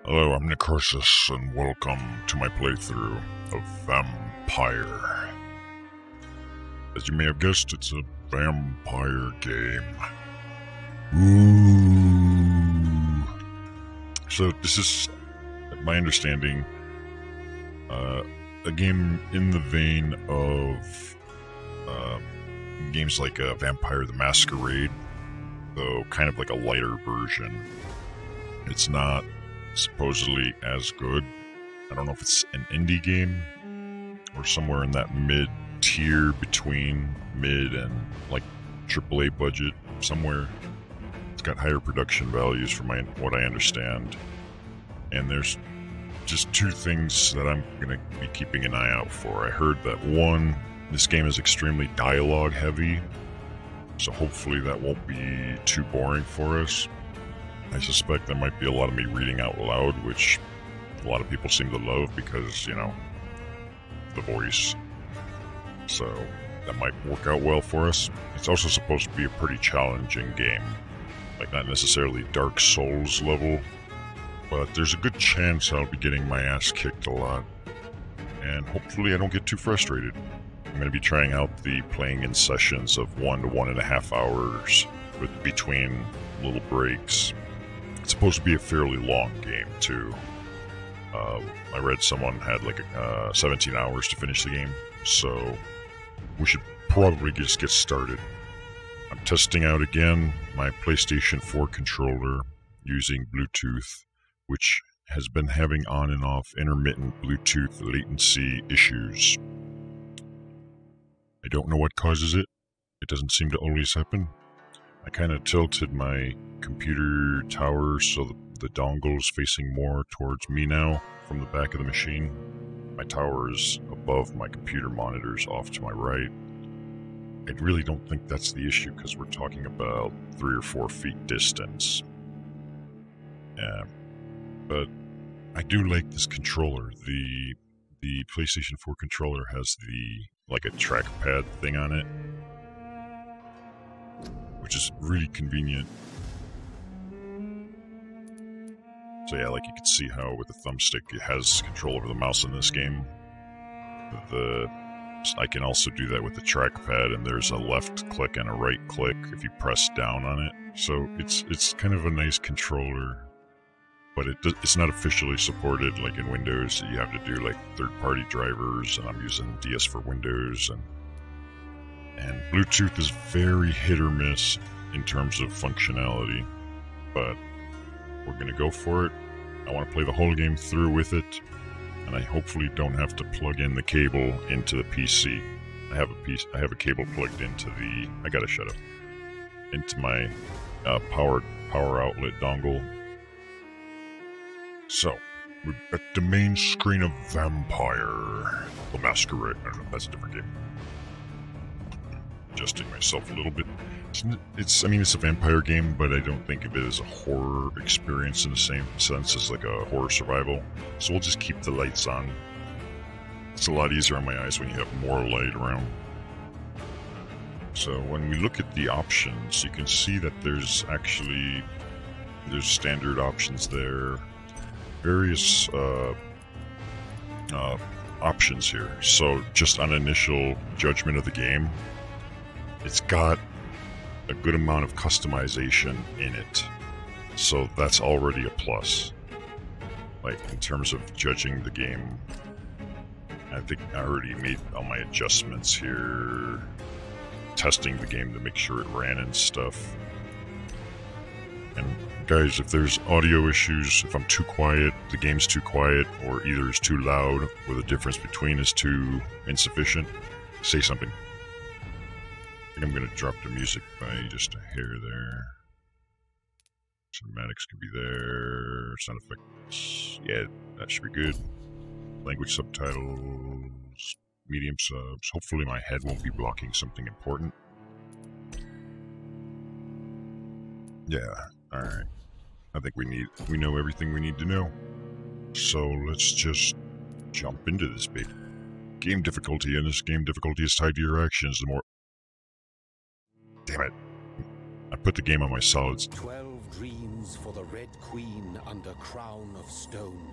Hello, I'm Necroxix, and welcome to my playthrough of Vampyr. As you may have guessed, it's a vampire game. Ooh. So this is, my understanding, a game in the vein of games like Vampire the Masquerade, though kind of like a lighter version. It's not supposedly as good. I don't know if it's an indie game or somewhere in that mid-tier between mid and like AAA budget, somewhere. It's got higher production values from what I understand. And there's just two things that I'm going to be keeping an eye out for. I heard that one, this game is extremely dialogue heavy, so hopefully that won't be too boring for us. I suspect there might be a lot of me reading out loud, which a lot of people seem to love because, you know, the voice. So that might work out well for us. It's also supposed to be a pretty challenging game. Like, not necessarily Dark Souls level, but there's a good chance I'll be getting my ass kicked a lot. And hopefully I don't get too frustrated. I'm going to be trying out the playing in sessions of 1 to 1.5 hours with between little breaks. It's supposed to be a fairly long game, too. I read someone had like 17 hours to finish the game, so we should probably just get started. I'm testing out again my PlayStation 4 controller using Bluetooth, which has been having on and off intermittent Bluetooth latency issues. I don't know what causes it. It doesn't seem to always happen. I kind of tilted my computer tower so the dongle is facing more towards me now from the back of the machine. My tower is above my computer monitors off to my right. I really don't think that's the issue because we're talking about 3 or 4 feet distance. Yeah, but I do like this controller. The PlayStation 4 controller has like a trackpad thing on it, which is really convenient. So yeah, like you can see how with the thumbstick it has control over the mouse in this game. I can also do that with the trackpad, and there's a left click and a right click if you press down on it. So it's kind of a nice controller, but it's not officially supported like in Windows. You have to do like third-party drivers, and I'm using DS for Windows, and Bluetooth is very hit or miss in terms of functionality, but we're gonna go for it. I want to play the whole game through with it, and I hopefully don't have to plug in the cable into the PC. I have a cable plugged into I gotta shut up. Into my power outlet dongle. So we're at the main screen of Vampyr the Masquerade. I don't know, that's a different game. Adjusting myself a little bit. It's a vampire game, but I don't think of it as a horror experience in the same sense as like a horror survival. So we'll just keep the lights on. It's a lot easier on my eyes when you have more light around. So when we look at the options, you can see that there's standard options there. Various options here. So just on initial judgment of the game, it's got a good amount of customization in it, so that's already a plus. Like in terms of judging the game, I think I already made all my adjustments here, testing the game to make sure it ran and stuff. And guys, if there's audio issues, if I'm too quiet, the game's too quiet, or either it's too loud, or the difference between is too insufficient, say something. I think I'm going to drop the music by just a hair there. Cinematics can be there. Sound effects. Yeah, that should be good. Language subtitles. Medium subs. Hopefully my head won't be blocking something important. Yeah, alright. I think we know everything we need to know. So let's just jump into this bit. Game difficulty, and this game difficulty is tied to your actions. The more... Damn it. I put the game on my solids. 12 dreams Wounds for the Red Queen under crown of stone.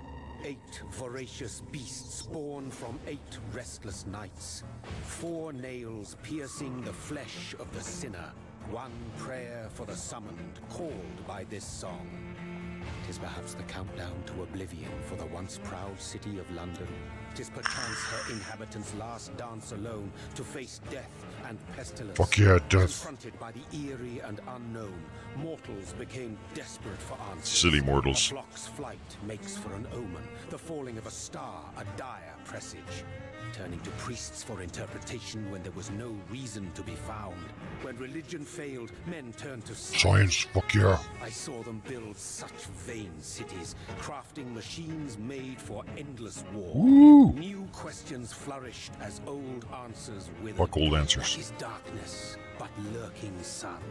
8 voracious beasts born from 8 restless nights. 4 nails piercing the flesh of the sinner. 1 prayer for the summoned, called by this song. 'Tis perhaps the countdown to oblivion for the once proud city of London. 'Tis perchance her inhabitants' last dance alone to face death and pestilence. Fuck yeah, death. Confronted by the eerie and unknown, mortals became desperate for answers. Silly mortals. A flock's flight makes for an omen, the falling of a star, a dire presage. Turning to priests for interpretation when there was no reason to be found. When religion failed, men turned to science. Fuck yeah. I saw them build such vain cities, crafting machines made for endless war. Woo. New questions flourished as old answers withered. Fuck old answers. What is darkness but lurking sun?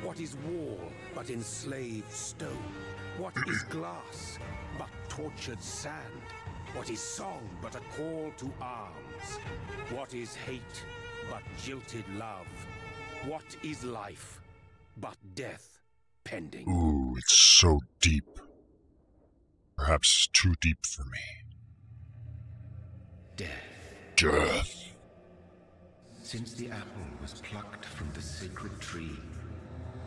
What is wall but enslaved stone? What is glass but tortured sand? What is song but a call to arms? What is hate but jilted love? What is life but death pending? Ooh, it's so deep. Perhaps too deep for me. Death. Since the apple was plucked from the sacred tree,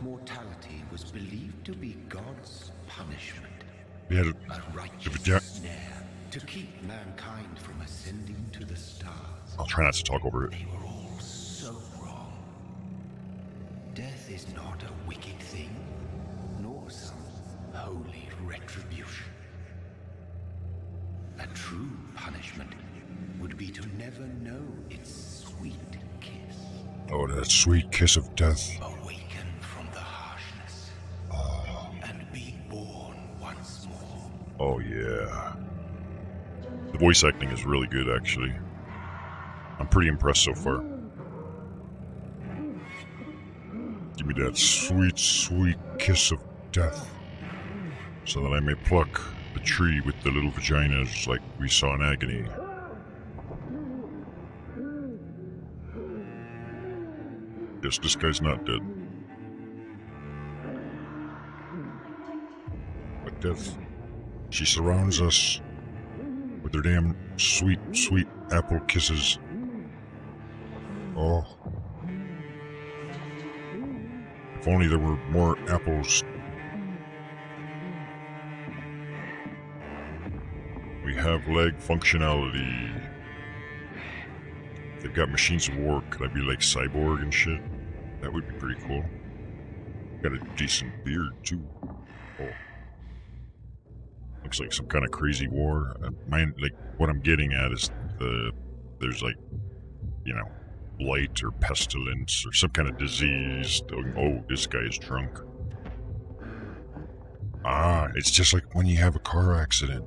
mortality was believed to be God's punishment. Yeah, A righteous snare to keep mankind from ascending to the stars. I'll try not to talk over it. They were all so wrong. Death is not a wicked thing, nor some holy retribution. A true punishment would be to never know its sweet kiss. Oh, that sweet kiss of death. Awaken from the harshness and be born once more. Oh, yeah. The voice acting is really good, actually. I'm pretty impressed so far. Give me that sweet, sweet kiss of death, so that I may pluck the tree with the little vaginas like we saw in Agony. Guess this guy's not dead. But death, she surrounds us with their damn sweet, sweet apple kisses. Oh. If only there were more apples. We have leg functionality. They've got machines of war. Could I be like Cyborg and shit? That would be pretty cool. Got a decent beard too. Oh. Looks like some kind of crazy war. Like what I'm getting at is there's like, you know, blight or pestilence or some kind of disease. Oh, this guy is drunk. Ah, it's just like when you have a car accident.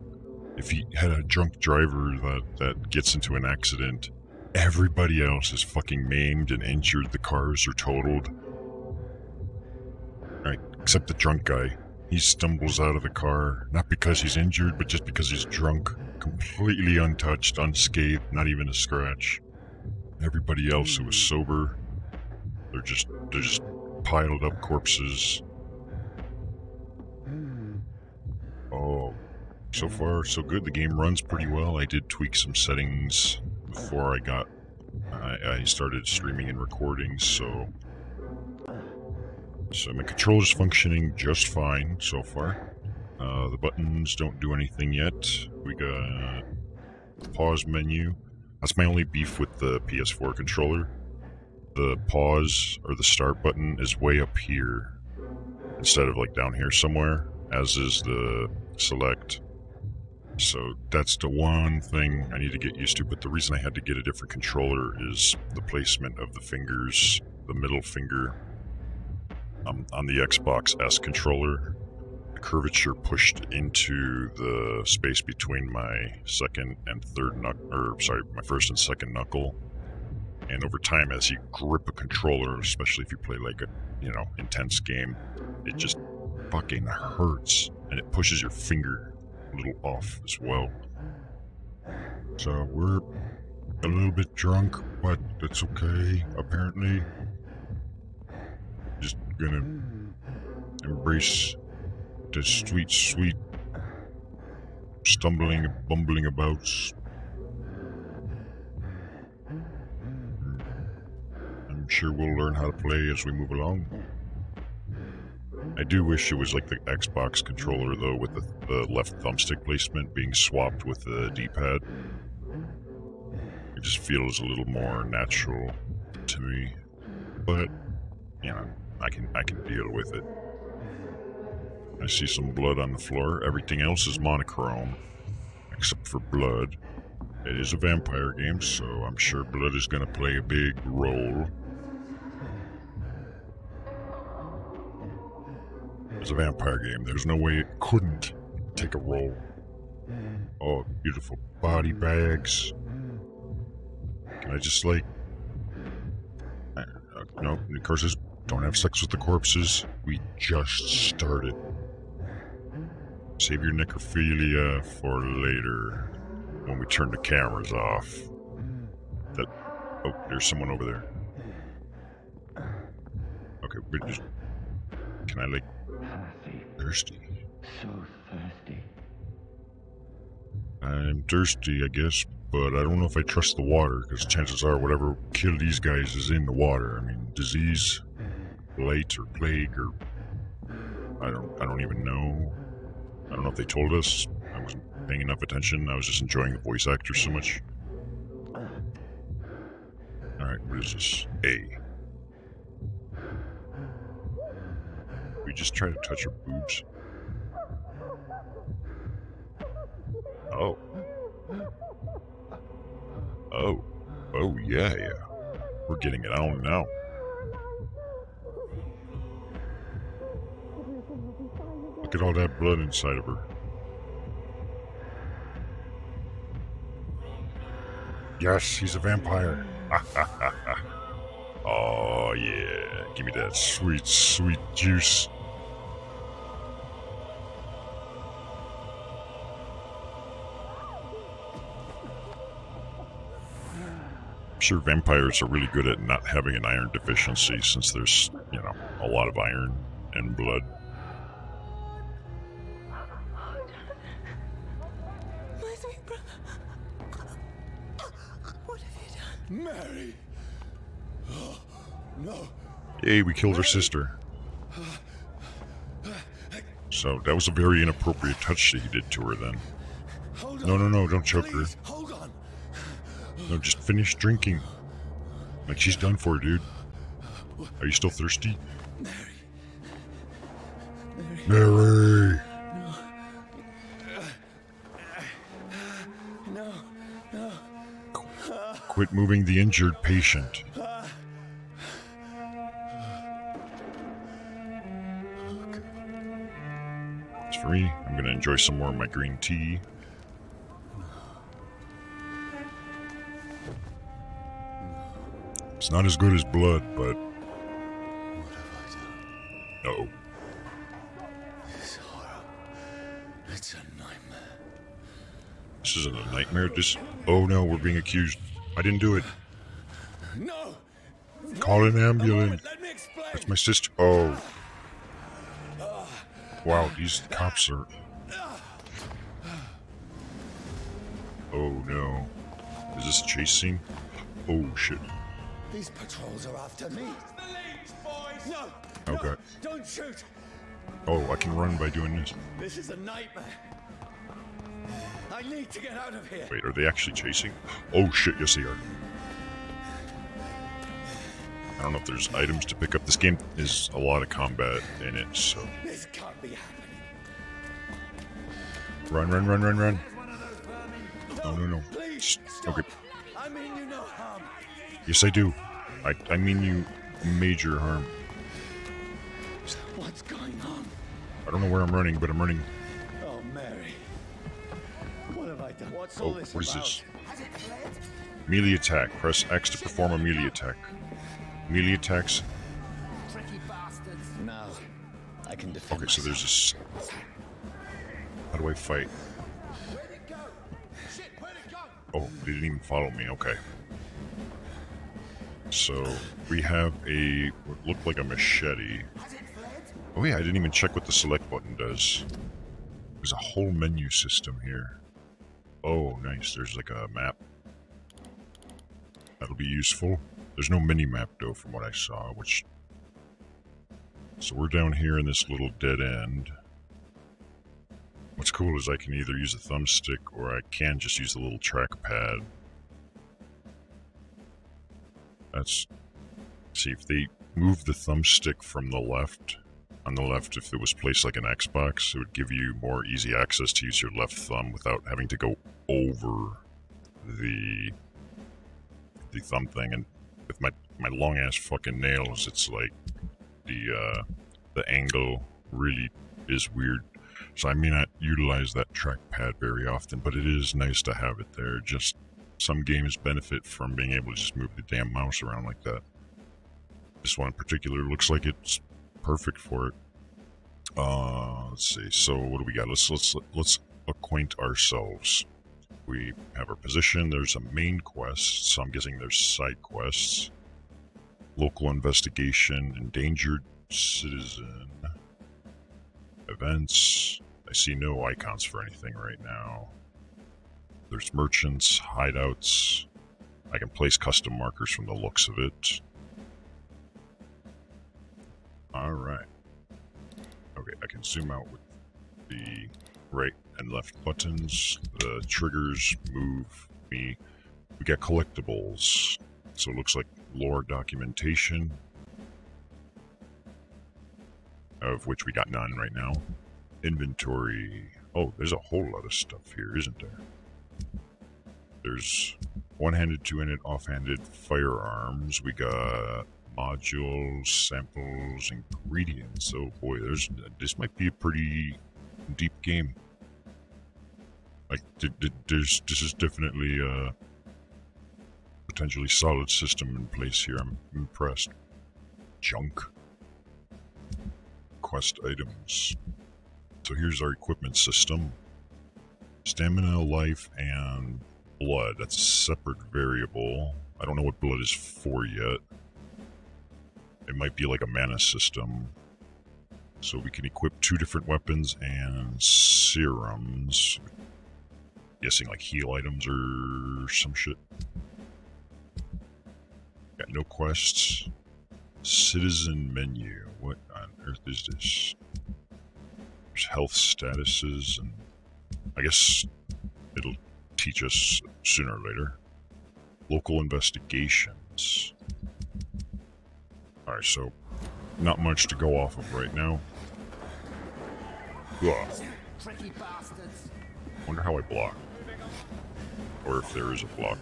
If you had a drunk driver that gets into an accident, everybody else is fucking maimed and injured. The cars are totaled. Right, except the drunk guy. He stumbles out of the car, not because he's injured, but just because he's drunk. Completely untouched, unscathed, not even a scratch. Everybody else who was sober, they're just piled up corpses. Oh, so far so good. The game runs pretty well. I did tweak some settings before I started streaming and recording, so my controller's functioning just fine so far. The buttons don't do anything yet. We got the pause menu. That's my only beef with the PS4 controller. The pause or the start button is way up here instead of like down here somewhere, as is the select. So that's the one thing I need to get used to, but the reason I had to get a different controller is the placement of the fingers. The middle finger on the Xbox S controller, the curvature pushed into the space between my second and third knuckle, my first and second knuckle. And over time, as you grip a controller, especially if you play like a, intense game, it just fucking hurts, and it pushes your finger a little off as well. So we're a little bit drunk, but it's okay, apparently. Just gonna embrace the sweet, sweet stumbling, bumbling abouts. I'm sure we'll learn how to play as we move along. I do wish it was like the Xbox controller, though, with the left thumbstick placement being swapped with the D-pad. It just feels a little more natural to me. But, you know, I can deal with it. I see some blood on the floor. Everything else is monochrome, except for blood. It is a vampire game, so I'm sure blood is going to play a big role. It's a vampire game. There's no way it couldn't take a role. Oh, beautiful body bags. Can I just, like... no, of course, don't have sex with the corpses. We just started. Save your necrophilia for later, when we turn the cameras off. Oh, there's someone over there. Okay, but just... Can I, like... Thirsty. So thirsty. I'm thirsty, I guess, but I don't know if I trust the water, because chances are whatever killed these guys is in the water. I mean, disease, blight, or plague, or... I don't even know. I don't know if they told us. I wasn't paying enough attention. I was just enjoying the voice actors so much. Alright, what is this? A. We just try to touch her boobs. Oh. Oh, yeah. We're getting it on now. Look at all that blood inside of her. Yes, he's a vampire. Oh, yeah. Give me that sweet, sweet juice. I'm sure vampires are really good at not having an iron deficiency, since there's, you know, a lot of iron and blood. My sweet brother. What have you done? Mary! Oh, no. Hey, we killed her sister. So, that was a very inappropriate touch that he did to her then. Hold on. No, don't choke her. Please, hold on. No, just finish drinking. Like, she's done for, dude. Are you still thirsty? Mary! No. Quit moving the injured patient. As for me, I'm gonna enjoy some more of my green tea. It's not as good as blood, but... What have I done? Uh-oh. This horror. It's a nightmare. This isn't a nightmare, Oh no, we're being accused. I didn't do it. No! Call an ambulance. Let me explain. That's my sister. Oh. Wow, these cops are... Oh no. Is this a chase scene? Oh shit. These patrols are after me. No! Okay. No, don't shoot! Oh, I can run by doing this. This is a nightmare. I need to get out of here. Wait, are they actually chasing? Oh shit, yes they are. I don't know if there's items to pick up. This game is a lot of combat in it, so... This can't be happening. Run. No. Please, stop. Okay. I mean you no harm. Yes, I do. I mean you major harm. What's going on? I don't know where I'm running, but I'm running. Oh, Mary. What have I done? What's all Oh, this what is about? this? Melee attack. Press X to perform a melee attack. Melee attacks. Now, I can defend Okay, so there's this... How do I fight? Where'd it go? Shit, where'd it go? Oh, they didn't even follow me. Okay. So, we have what looked like a machete. Oh yeah, I didn't even check what the select button does. There's a whole menu system here. Oh, nice. There's like a map. That'll be useful. There's no mini-map though from what I saw, which... So we're down here in this little dead end. What's cool is I can either use a thumbstick or I can just use the little trackpad. That's... See, if they move the thumbstick from the left, on the left, if it was placed like an Xbox, it would give you more easy access to use your left thumb without having to go over the thumb thing. And with my long ass fucking nails, it's like the angle really is weird. So I may not utilize that trackpad very often, but it is nice to have it there. Just some games benefit from being able to just move the damn mouse around like that. This one in particular looks like it's perfect for it. Let's see. So what do we got? Let's acquaint ourselves. We have our position. There's a main quest, so I'm guessing there's side quests. Local investigation, endangered citizen, events. I see no icons for anything right now. There's merchants, hideouts. I can place custom markers from the looks of it. Alright. Okay, I can zoom out with the right and left buttons. The triggers move me. We got collectibles. So it looks like lore documentation, of which we got none right now. Inventory. Oh, there's a whole lot of stuff here, isn't there? There's one-handed, two-handed, off-handed firearms. We got modules, samples, ingredients. Oh boy, this might be a pretty deep game. Like, this is definitely a potentially solid system in place here. I'm impressed. Junk. Quest items. So here's our equipment system. Stamina, life, and blood. That's a separate variable. I don't know what blood is for yet. It might be like a mana system. So we can equip 2 different weapons and serums. Guessing like heal items or some shit. Got no quests. Citizen menu. What on earth is this? There's health statuses, and I guess it'll teach us sooner or later. Local investigations. Alright, so not much to go off of right now. Ugh. Wonder how I block. Or if there is a block.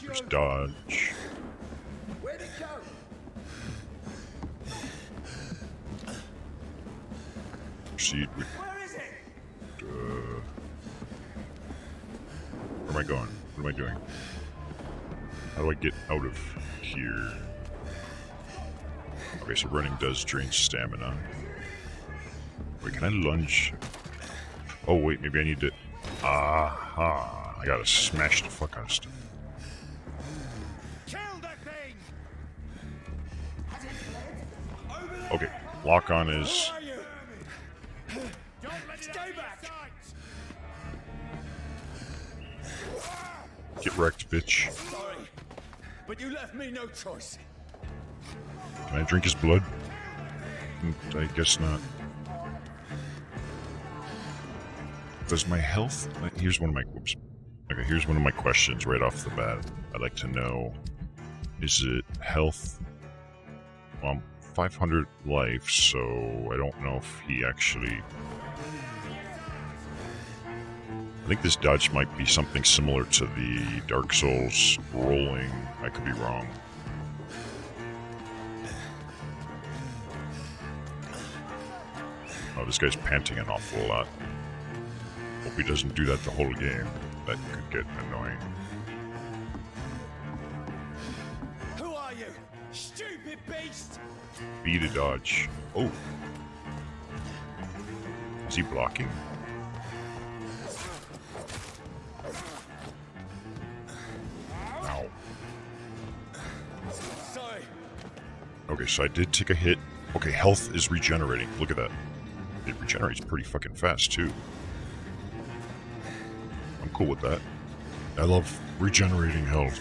There's dodge. Where'd it go? Proceed with... Where is it? Where am I going? What am I doing? How do I get out of here? Okay, so running does drain stamina. Wait, can I lunge? Oh wait, maybe I need to... Aha! I gotta smash the fuck out of stuff. Kill that thing! Okay, lock on is... Don't let it stay back! Get wrecked, bitch. Sorry, but you left me no choice. Can I drink his blood? I guess not. Does my health... Here's one of my... Whoops. Okay, here's one of my questions right off the bat. I'd like to know, is it health? Well, I'm 500 life, so I don't know if he actually... I think this dodge might be something similar to the Dark Souls rolling. I could be wrong. Oh, this guy's panting an awful lot. Hope he doesn't do that the whole game. That could get annoying. Who are you? Stupid beast! B to dodge. Oh. Is he blocking? Ow. Sorry. Okay, so I did take a hit Okay, health is regenerating. Look at that. It regenerates pretty fucking fast, too. I'm cool with that. I love regenerating health.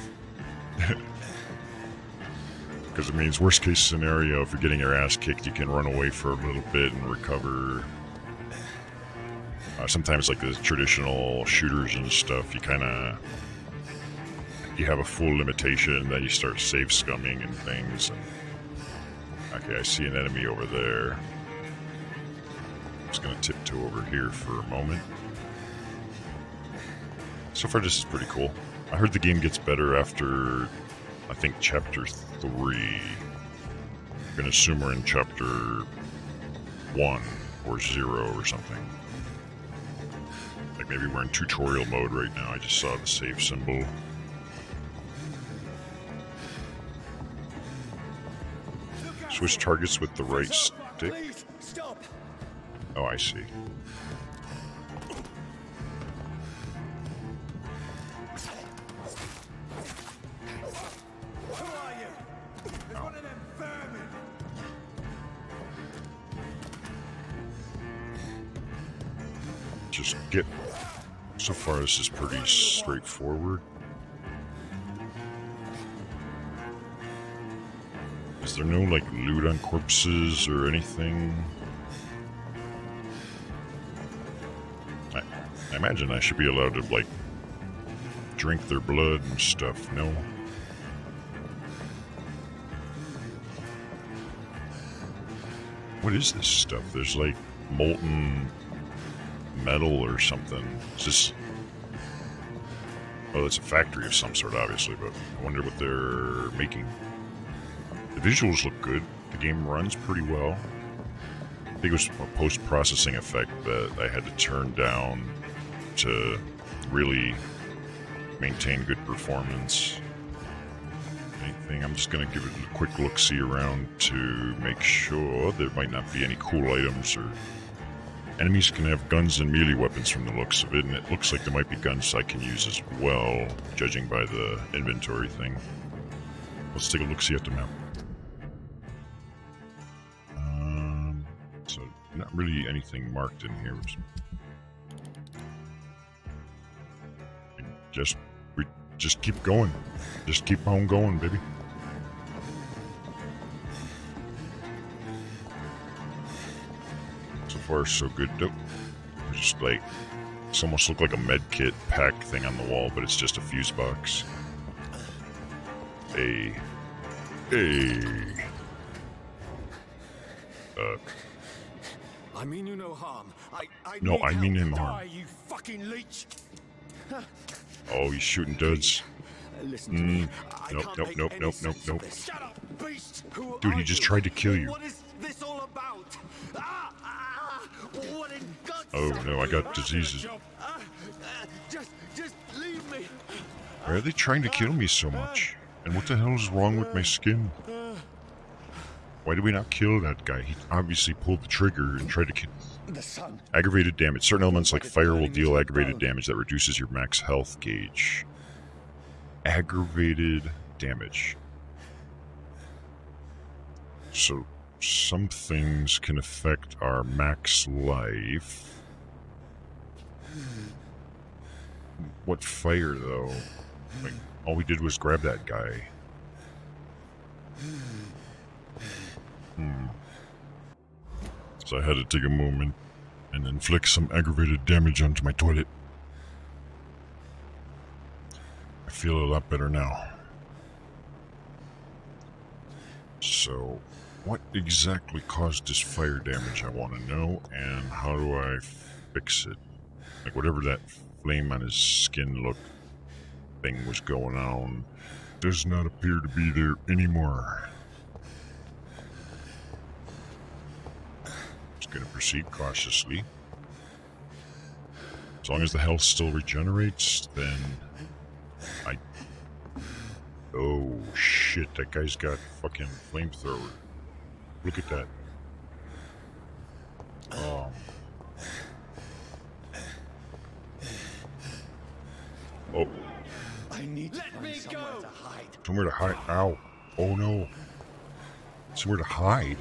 Because it means worst case scenario, if you're getting your ass kicked, you can run away for a little bit and recover. Sometimes like the traditional shooters and stuff, you have a full limitation, then you start safe scumming and things. Okay, I see an enemy over there. I'm just gonna tiptoe over here for a moment. So far this is pretty cool. I heard the game gets better after, I think, chapter 3. I'm gonna assume we're in chapter 1 or 0 or something. Like maybe we're in tutorial mode right now. I just saw the save symbol. Switch targets with the right stick. Oh, I see. Just get... So far this is pretty straightforward. Is there no, like, loot on corpses or anything? I imagine I should be allowed to, like, drink their blood and stuff, no? What is this stuff? There's, like, molten metal or something. Is this... Oh, it's a factory of some sort, obviously, but I wonder what they're making. The visuals look good. The game runs pretty well. I think it was a post-processing effect that I had to turn down to really maintain good performance. Anything? I'm just going to give it a quick look-see around to make sure there might not be any cool items or... Enemies can have guns and melee weapons from the looks of it, and it looks like there might be guns I can use as well, judging by the inventory thing. Let's take a look-see at the map. So, not really anything marked in here. Just keep going. Just keep on going, baby. So far, so good. Nope. Just like, it's almost look like a med kit pack thing on the wall, but it's just a fuse box. I mean you no harm. No, I mean him harm. Die, you fucking leech. Oh, he's shooting dudes. Listen to me. Nope. Shut up, beast. Dude, he just tried to kill you. What is this all about? What in God's Oh no, I got diseases. Just leave me. Why are they trying to kill me so much? And what the hell is wrong with my skin? Why did we not kill that guy? He obviously pulled the trigger and tried to kill... The sun. Aggravated damage. Certain elements like fire will deal aggravated damage that reduces your max health gauge. Aggravated damage. So, some things can affect our max life. What fire, though? Like, all we did was grab that guy. So I had to take a moment and inflict some aggravated damage onto my toilet. I feel a lot better now. So, what exactly caused this fire damage, I want to know, and how do I fix it? Like, whatever that flame on his skin look thing was going on does not appear to be there anymore. Going to proceed cautiously. As long as the health still regenerates, then oh shit, that guy's got fucking flamethrower. Look at that. Oh. I need to find somewhere to hide. Somewhere to hide. Ow. Oh no. Somewhere to hide.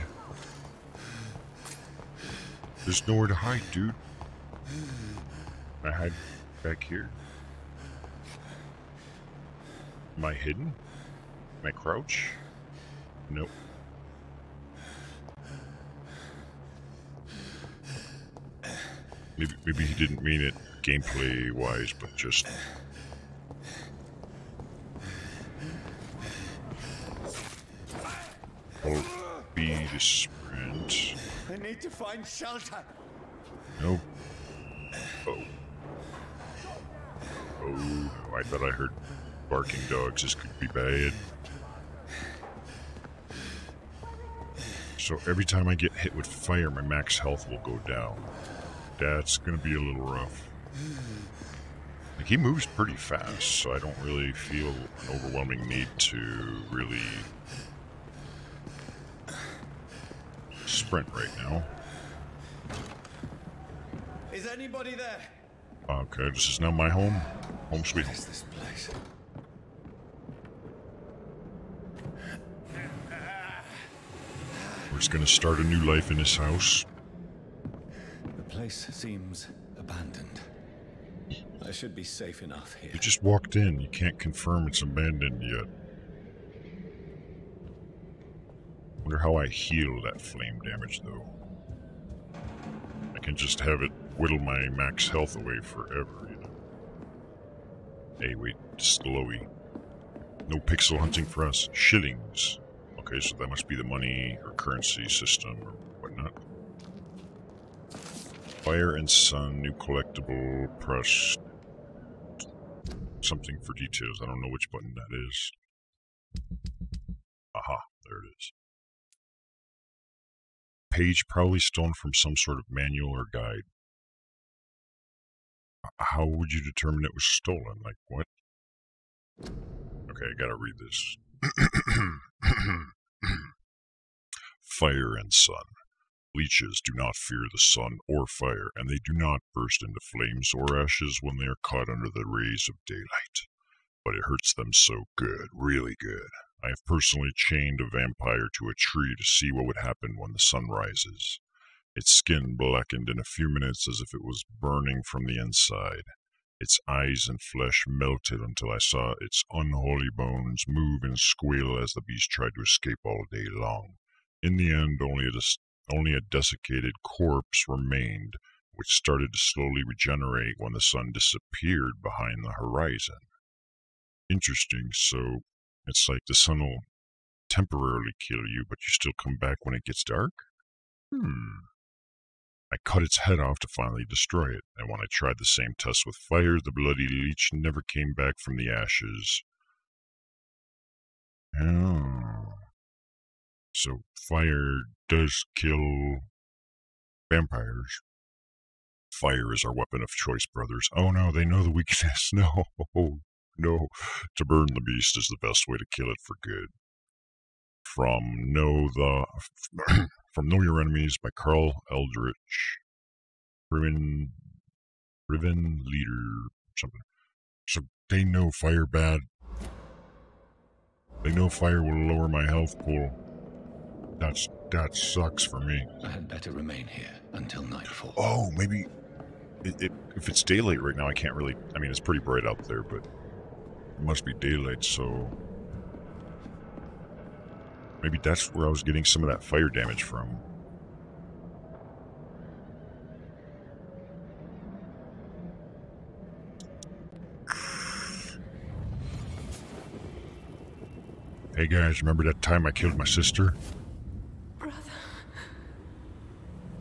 There's nowhere to hide, dude. I hide back here. Am I hidden? Am I crouch? Nope. Maybe he didn't mean it gameplay-wise, but just... Hold B to sprint. I need to find shelter. Nope. Oh. Oh, I thought I heard barking dogs. This could be bad. So every time I get hit with fire, my max health will go down. That's gonna be a little rough. Like, he moves pretty fast, so I don't really feel an overwhelming need to really sprint right now. Is anybody there? Okay, this is now my home. Home sweet home. What is this place? We're just gonna start a new life in this house. The place seems abandoned. I should be safe enough here. You just walked in. You can't confirm it's abandoned yet. Wonder how I heal that flame damage, though. I can just have it whittle my max health away forever, you know. Hey, wait, slowy. No pixel hunting for us. Shillings. Okay, so that must be the money or currency system or whatnot. Fire and Sun, new collectible, press something for details. I don't know which button that is. Aha, there it is. Page probably stolen from some sort of manual or guide. How would you determine it was stolen? Like, what? Okay, I gotta read this. Fire and Sun. Leeches do not fear the sun or fire, and they do not burst into flames or ashes when they are caught under the rays of daylight. But it hurts them so good, really good. I have personally chained a vampire to a tree to see what would happen when the sun rises. Its skin blackened in a few minutes as if it was burning from the inside. Its eyes and flesh melted until I saw its unholy bones move and squeal as the beast tried to escape all day long. In the end, only a desiccated corpse remained, which started to slowly regenerate when the sun disappeared behind the horizon. Interesting, so it's like the sun will temporarily kill you, but you still come back when it gets dark? I cut its head off to finally destroy it, and when I tried the same test with fire, the bloody leech never came back from the ashes. Oh. So fire does kill vampires. Fire is our weapon of choice, brothers. Oh no, they know the weakness. No, no. To burn the beast is the best way to kill it for good. From Know Your Enemies by Carl Eldritch. Riven Leader, something. So they know fire bad. They know fire will lower my health pool. That sucks for me. I had better remain here until nightfall. Oh, maybe if it's daylight right now, I can't really... I mean, it's pretty bright out there, but it must be daylight, so... Maybe that's where I was getting some of that fire damage from. Hey guys, remember that time I killed my sister? Brother.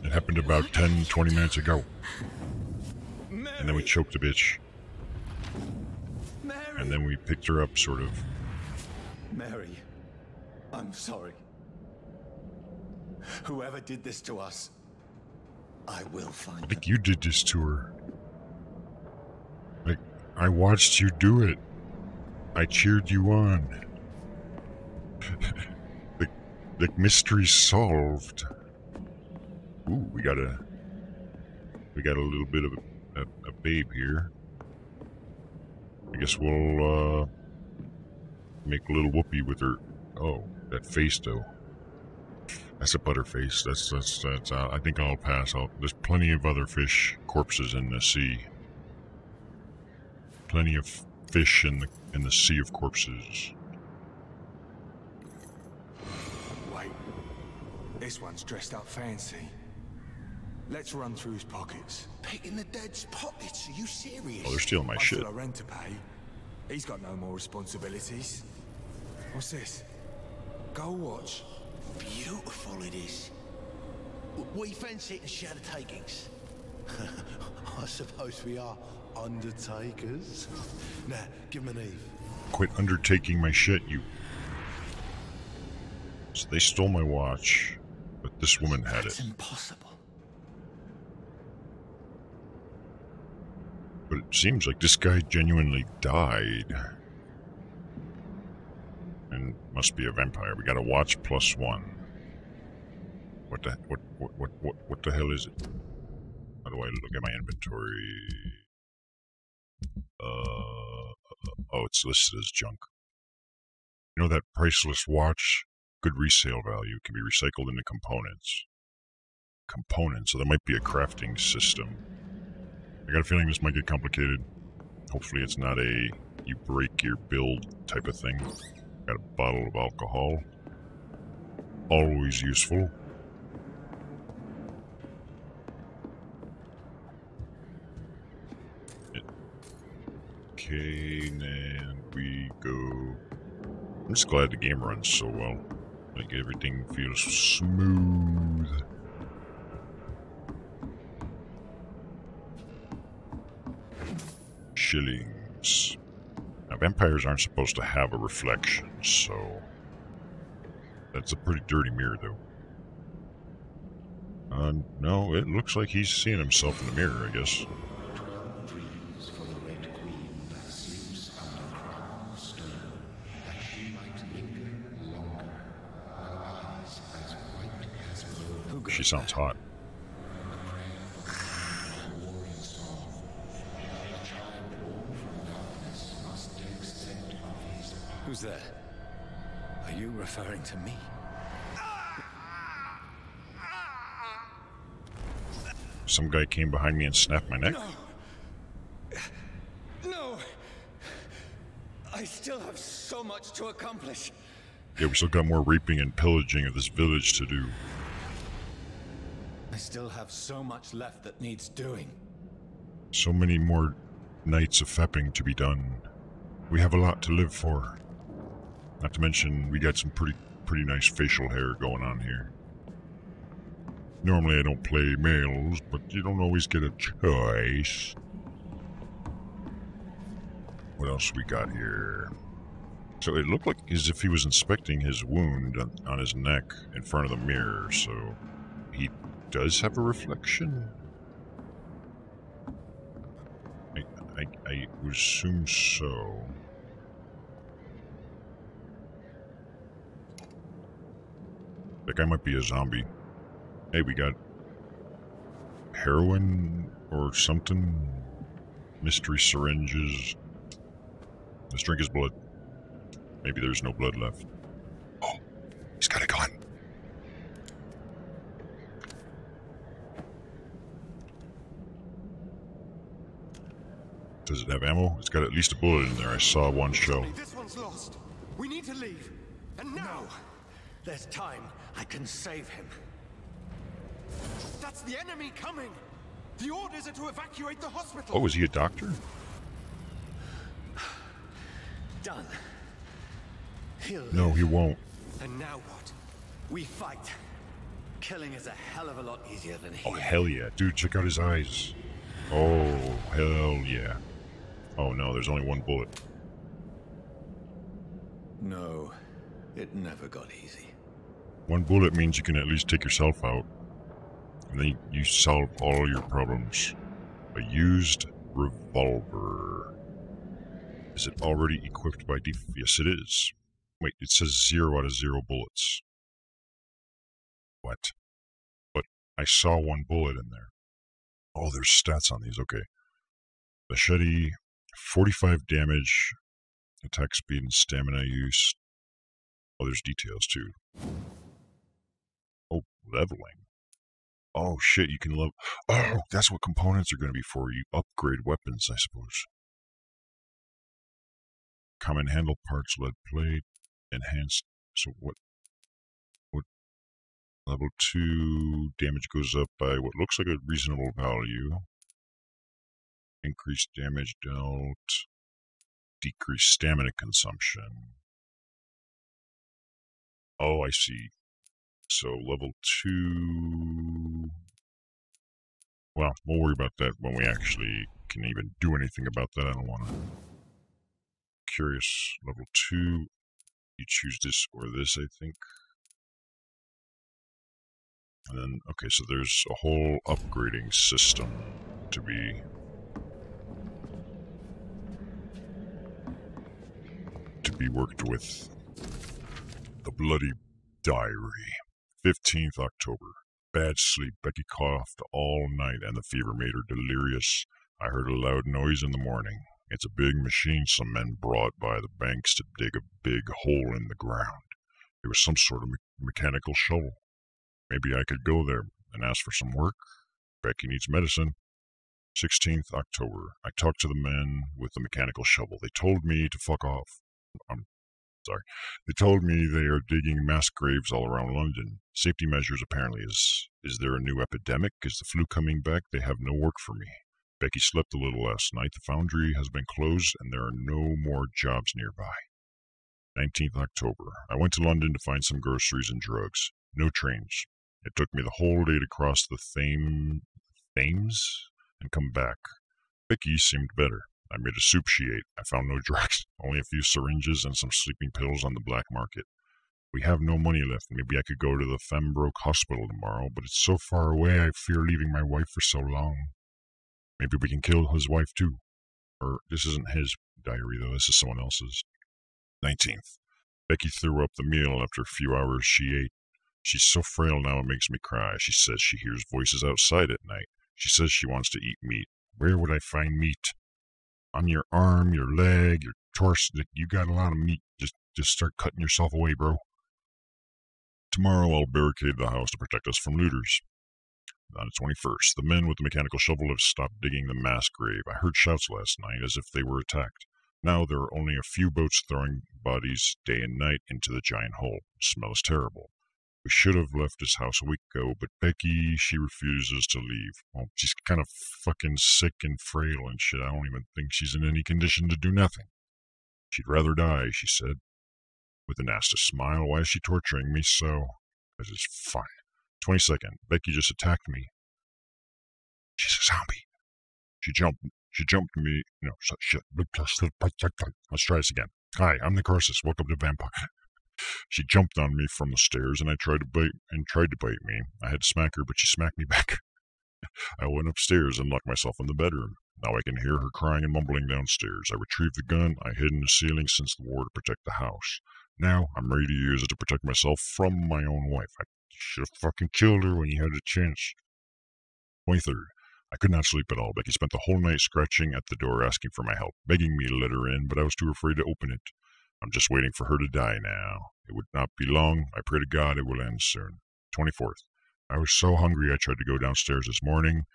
It happened about 10, 20 minutes ago. Mary. And then we choked the bitch. Mary. And then we picked her up, sort of. Mary, I'm sorry. Whoever did this to us, I will find I them. think you did this to her. Like, I watched you do it. I cheered you on. The mystery solved. Ooh, we got a little bit of a babe here. I guess we'll make a little whoopee with her. Oh, that face though. That's a butterface. That's. I think I'll pass out. There's plenty of other fish corpses in the sea. Plenty of fish in the sea of corpses. Wait, this one's dressed up fancy. Let's run through his pockets. Picking the dead's pockets? Are you serious? Oh, they're stealing my I've shit. still a rent to pay. He's got no more responsibilities. What's this? Gold watch. Beautiful it is. We fancy it to share the takings. I suppose we are undertakers. Now, give him an Eve. Quit undertaking my shit, you. So they stole my watch, but this woman had It's it. impossible. But it seems like this guy genuinely died. And must be a vampire. We got a watch +1. What the hell is it? How do I look at my inventory? Oh, it's listed as junk. You know that priceless watch? Good resale value. Can be recycled into components. Components, so there might be a crafting system. I got a feeling this might get complicated. Hopefully it's not a you break your build type of thing. Got a bottle of alcohol. Always useful. Okay, and we go. I'm just glad the game runs so well. Like everything feels smooth. Shillings. Now, vampires aren't supposed to have a reflection, so that's a pretty dirty mirror, though. No, it looks like he's seeing himself in the mirror, I guess. She sounds hot. Who's there? Are you referring to me? Some guy came behind me and snapped my neck. No! I still have so much to accomplish. Yeah, we still got more raping and pillaging of this village to do. I still have so much left that needs doing. So many more nights of fepping to be done. We have a lot to live for. Not to mention, we got some pretty nice facial hair going on here. Normally I don't play males, but you don't always get a choice. What else we got here? So it looked like as if he was inspecting his wound on his neck in front of the mirror, so he does have a reflection? I would assume so. That guy might be a zombie. Hey, we got heroin or something. Mystery syringes. Let's drink his blood. Maybe there's no blood left. Oh, he's got a gun. Does it have ammo? It's got at least a bullet in there. I saw one shell. This one's lost. We need to leave. And now! There's time. I can save him. That's the enemy coming! The orders are to evacuate the hospital! Oh, is he a doctor? Done. He'll No, live. he won't. And now what? We fight. Killing is a hell of a lot easier than Oh, healing. hell yeah. Dude, check out his eyes. Oh, hell yeah. Oh no, there's only one bullet. No, it never got easy. One bullet means you can at least take yourself out. And then you solve all your problems. A used revolver. Is it already equipped by default? Yes, it is. Wait, it says 0 out of 0 bullets. What? But I saw one bullet in there. Oh, there's stats on these. Okay. Machete, 45 damage, attack speed and stamina use. Oh, there's details too. Oh, Leveling. Oh shit, you can level. Oh, that's what components are going to be for. You upgrade weapons, I suppose. Common handle parts, lead plate, enhanced. So what level 2 damage goes up by what looks like a reasonable value. Increased damage dealt. Decreased stamina consumption. Oh, I see. So level 2. Well, we'll worry about that when we actually can even do anything about that. I don't want to. Curious. Level 2. You choose this or this, I think. And then, okay, so there's a whole upgrading system to be worked with. The Bloody Diary. 15th October. Bad sleep. Becky coughed all night and the fever made her delirious. I heard a loud noise in the morning. It's a big machine some men brought by the banks to dig a big hole in the ground. It was some sort of mechanical shovel. Maybe I could go there and ask for some work. Becky needs medicine. 16th October. I talked to the men with the mechanical shovel. They told me to fuck off. Sorry. They told me they are digging mass graves all around London. Safety measures apparently. Is there a new epidemic? Is the flu coming back? They have no work for me. Becky slept a little last night. The foundry has been closed and there are no more jobs nearby. 19th October. I went to London to find some groceries and drugs. No trains. It took me the whole day to cross the Thames and come back. Becky seemed better. I made a soup she ate. I found no drugs, only a few syringes and some sleeping pills on the black market. We have no money left. Maybe I could go to the Fembroke Hospital tomorrow, but it's so far away I fear leaving my wife for so long. Maybe we can kill his wife too. Or this isn't his diary though, this is someone else's. 19th. Becky threw up the meal after a few hours she ate. She's so frail now it makes me cry. She says she hears voices outside at night. She says she wants to eat meat. Where would I find meat? On your arm, your leg, your torso. You got a lot of meat. Just start cutting yourself away, bro. Tomorrow I'll barricade the house to protect us from looters. On the 21st, the men with the mechanical shovel have stopped digging the mass grave. I heard shouts last night as if they were attacked. Now there are only a few boats throwing bodies day and night into the giant hole. The smell is terrible. We should have left this house a week ago, but Becky, she refuses to leave. Well, she's kind of fucking sick and frail and shit. I don't even think she's in any condition to do nothing. She'd rather die, she said. With a nasty smile, why is she torturing me so? This is fun. 22nd, Becky just attacked me. She's a zombie. She jumped me. No, shit. Let's try this again. Hi, I'm Necroxix. Welcome to Vampyr. She jumped on me from the stairs and tried to bite me. I had to smack her, but she smacked me back. I went upstairs and locked myself in the bedroom. Now I can hear her crying and mumbling downstairs. I retrieved the gun I hid in the ceiling since the war to protect the house. Now I'm ready to use it to protect myself from my own wife. I should have fucking killed her when you had a chance. 23rd. I could not sleep at all. Becky spent the whole night scratching at the door asking for my help, begging me to let her in, but I was too afraid to open it. I'm just waiting for her to die now. It would not be long. I pray to God it will end soon. 24th. I was so hungry I tried to go downstairs this morning.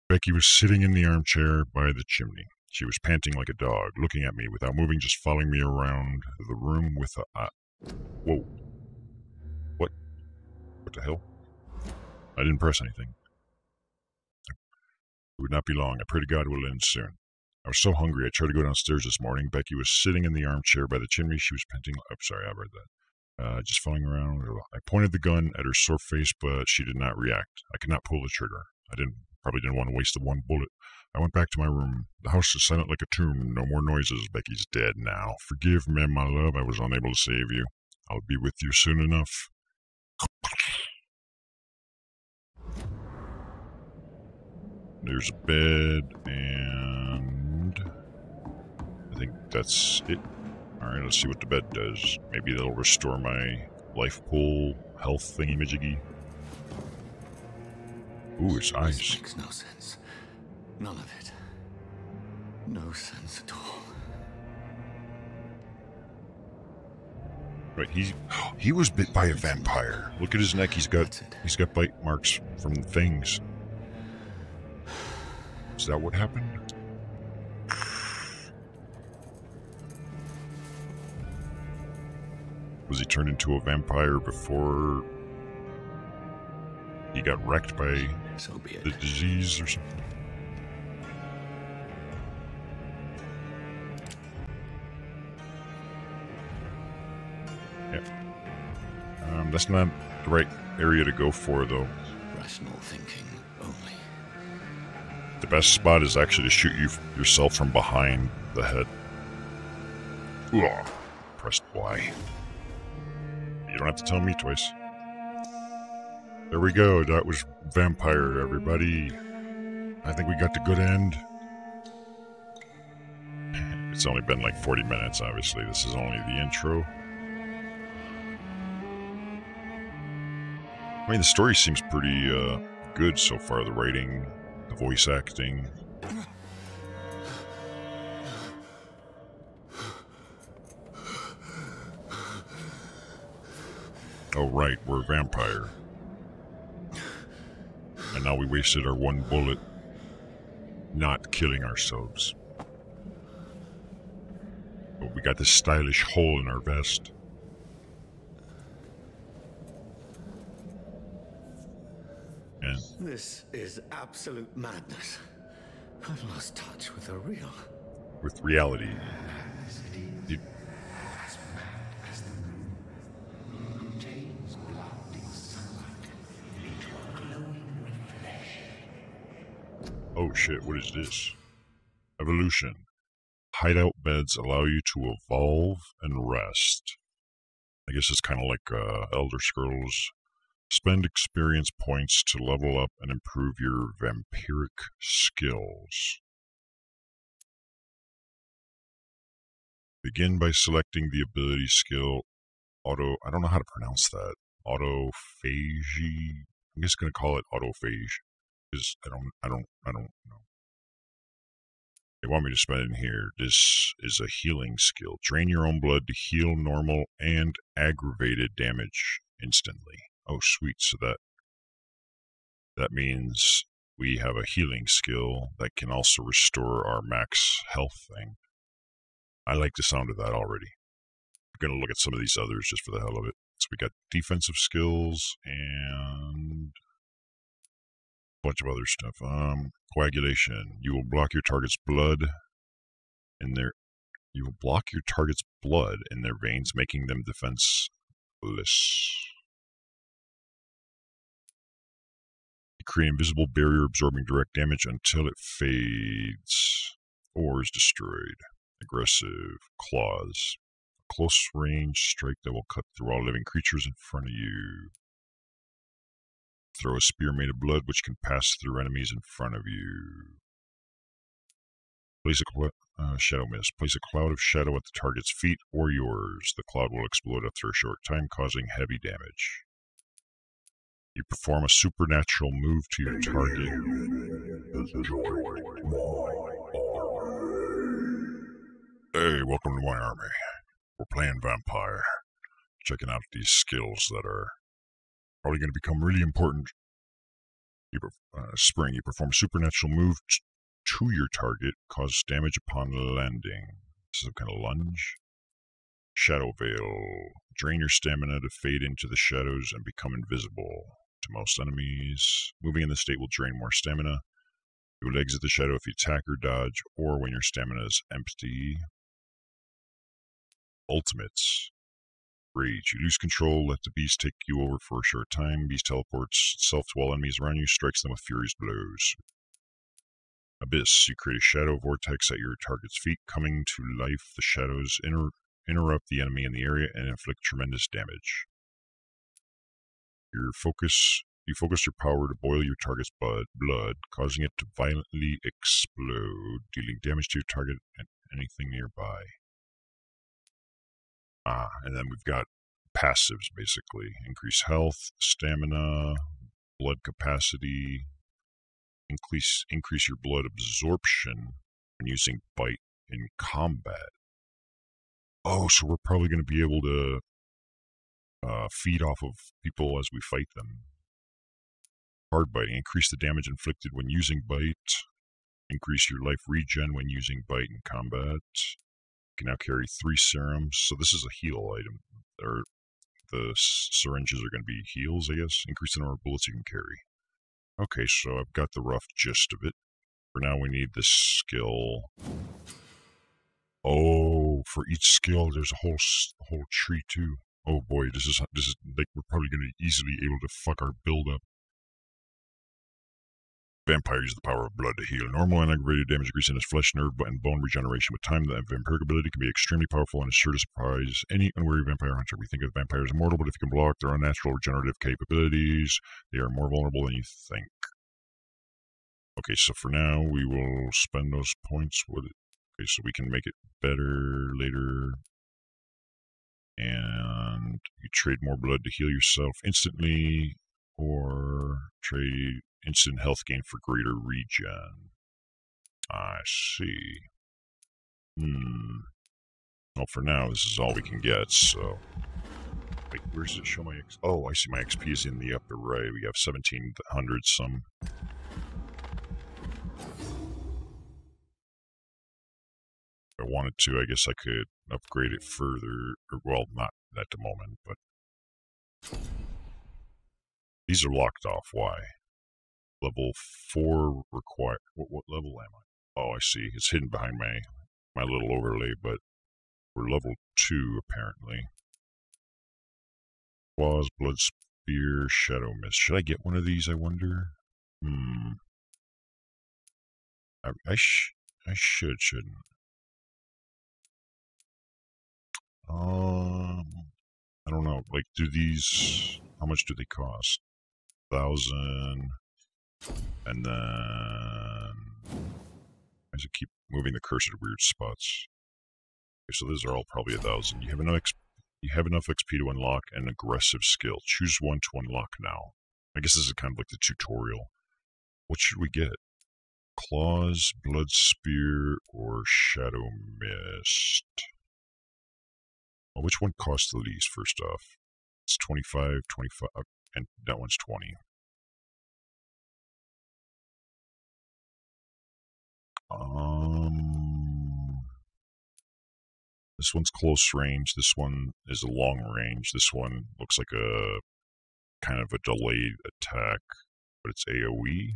Becky was sitting in the armchair by the chimney. She was panting like a dog, looking at me without moving, just following me around the room with a... Whoa. What the hell? I didn't press anything. It would not be long. I pray to God it will end soon. I was so hungry I tried to go downstairs this morning. Becky was sitting in the armchair by the chimney. She was panting... I'm sorry, I read that. Just following around. I pointed the gun at her sore face, but she did not react. I could not pull the trigger. Probably didn't want to waste the one bullet. I went back to my room. The house is silent like a tomb. No more noises. Becky's dead now. Forgive me, my love. I was unable to save you. I'll be with you soon enough. There's a bed, and I think that's it. Alright, let's see what the bed does. Maybe that'll restore my life pool health thingy-majiggy. Ooh, it's ice. This makes no sense. None of it. No sense at all. Right, he was bit by a vampire. Look at his neck. He's got bite marks from things. Is that what happened? Was he turned into a vampire before he got wrecked by the disease or something? That's not the right area to go for, though. Rational thinking only. The best spot is actually to shoot yourself from behind the head. Ugh. Press Y. You don't have to tell me twice. There we go. That was Vampyr, everybody. I think we got the good end. It's only been like 40 minutes, obviously. This is only the intro. I mean, the story seems pretty good so far. The writing, the voice acting. Oh, right, we're a vampire. And now we wasted our one bullet not killing ourselves. But we got this stylish hole in our vest. And This is absolute madness. I've lost touch with the real. with reality. You, oh shit, what is this? Evolution. Hideout beds allow you to evolve and rest. I guess it's kind of like Elder Scrolls. Spend experience points to level up and improve your vampiric skills. Begin by selecting the ability skill I don't know how to pronounce that. Autophagy. I'm just gonna call it autophage. Because I don't know. They want me to spend it in here. This is a healing skill. Drain your own blood to heal normal and aggravated damage instantly. Oh, sweet. So that means we have a healing skill that can also restore our max health thing. I like the sound of that already. I'm going to look at some of these others just for the hell of it. So we got defensive skills and a bunch of other stuff. Coagulation. You will block your target's blood in their veins, making them defenseless. Create an invisible barrier absorbing direct damage until it fades or is destroyed. Aggressive claws. Close range strike that will cut through all living creatures in front of you. Throw a spear made of blood which can pass through enemies in front of you. Place a shadow mist. Place a cloud of shadow at the target's feet or yours. The cloud will explode after a short time, causing heavy damage. You perform a supernatural move to your target. Hey, welcome to my army. We're playing Vampyr. Checking out these skills that are probably going to become really important. Spring, you perform a supernatural move to your target, cause damage upon landing. This is some kind of lunge. Shadow Veil. Drain your stamina to fade into the shadows and become invisible to most enemies. Moving in this state will drain more stamina. You will exit the shadow if you attack or dodge, or when your stamina is empty. Ultimates. Rage. You lose control, let the beast take you over for a short time. Beast teleports itself to all enemies around you, strikes them with furious blows. Abyss. You create a shadow vortex at your target's feet. Coming to life, the shadows interrupt the enemy in the area and inflict tremendous damage. You focus your power to boil your target's blood, causing it to violently explode, dealing damage to your target and anything nearby. And then we've got passives, basically. Increase health, stamina, blood capacity, increase your blood absorption when using bite in combat. Oh, so we're probably going to be able to feed off of people as we fight them. Hard biting. Increase the damage inflicted when using bite. Increase your life regen when using bite in combat. You can now carry 3 serums. So this is a heal item. The syringes are going to be heals, I guess. Increase the number of bullets you can carry. Okay, so I've got the rough gist of it. For now, we need this skill. Oh, for each skill, there's a whole tree too. Oh boy, this is like we're probably going to easily able to fuck our build up. Vampire uses the power of blood to heal. Normal and aggravated damage increase in his flesh, nerve, and bone regeneration. With time, the vampiric ability can be extremely powerful and is sure to surprise any unwary vampire hunter. We think of vampires as immortal, but if you can block their unnatural regenerative capabilities, they are more vulnerable than you think. Okay, so for now, we will spend those points with it. Okay, so we can make it better later. And you trade more blood to heal yourself instantly, or trade instant health gain for greater regen. I see. Well, for now, this is all we can get, so... Wait, where does it show my XP? Oh, I see my XP is in the upper right. We have 1,700 some. If I wanted to, I guess I could upgrade it further. Or, well, not at the moment, but... These are locked off. Why? Level 4 required. What level am I? Oh, I see. It's hidden behind my little overlay, but we're level 2 apparently. Claws, blood spear, shadow mist. Should I get one of these? I wonder. I should, shouldn't. I don't know. Like, do these? How much do they cost? 1,000. And then I just keep moving the cursor to weird spots. Okay, so those are all probably 1,000. You have enough XP to unlock an aggressive skill. Choose one to unlock now. I guess this is kind of like the tutorial. What should we get? Claws, blood spear, or shadow mist? Well, which one costs the least? First off, it's 25, and that one's 20. This one's close range. This one is a long range. This one looks like a kind of a delayed attack, but it's AoE.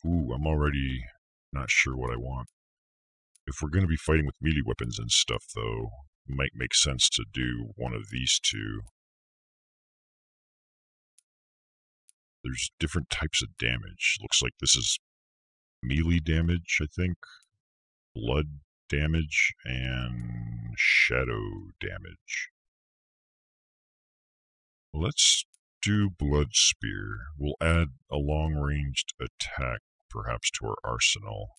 Ooh, I'm already not sure what I want. If we're going to be fighting with melee weapons and stuff, though, it might make sense to do one of these two. There's different types of damage. Looks like this is melee damage, I think, blood damage, and shadow damage. Let's do blood spear. We'll add a long-ranged attack, perhaps, to our arsenal.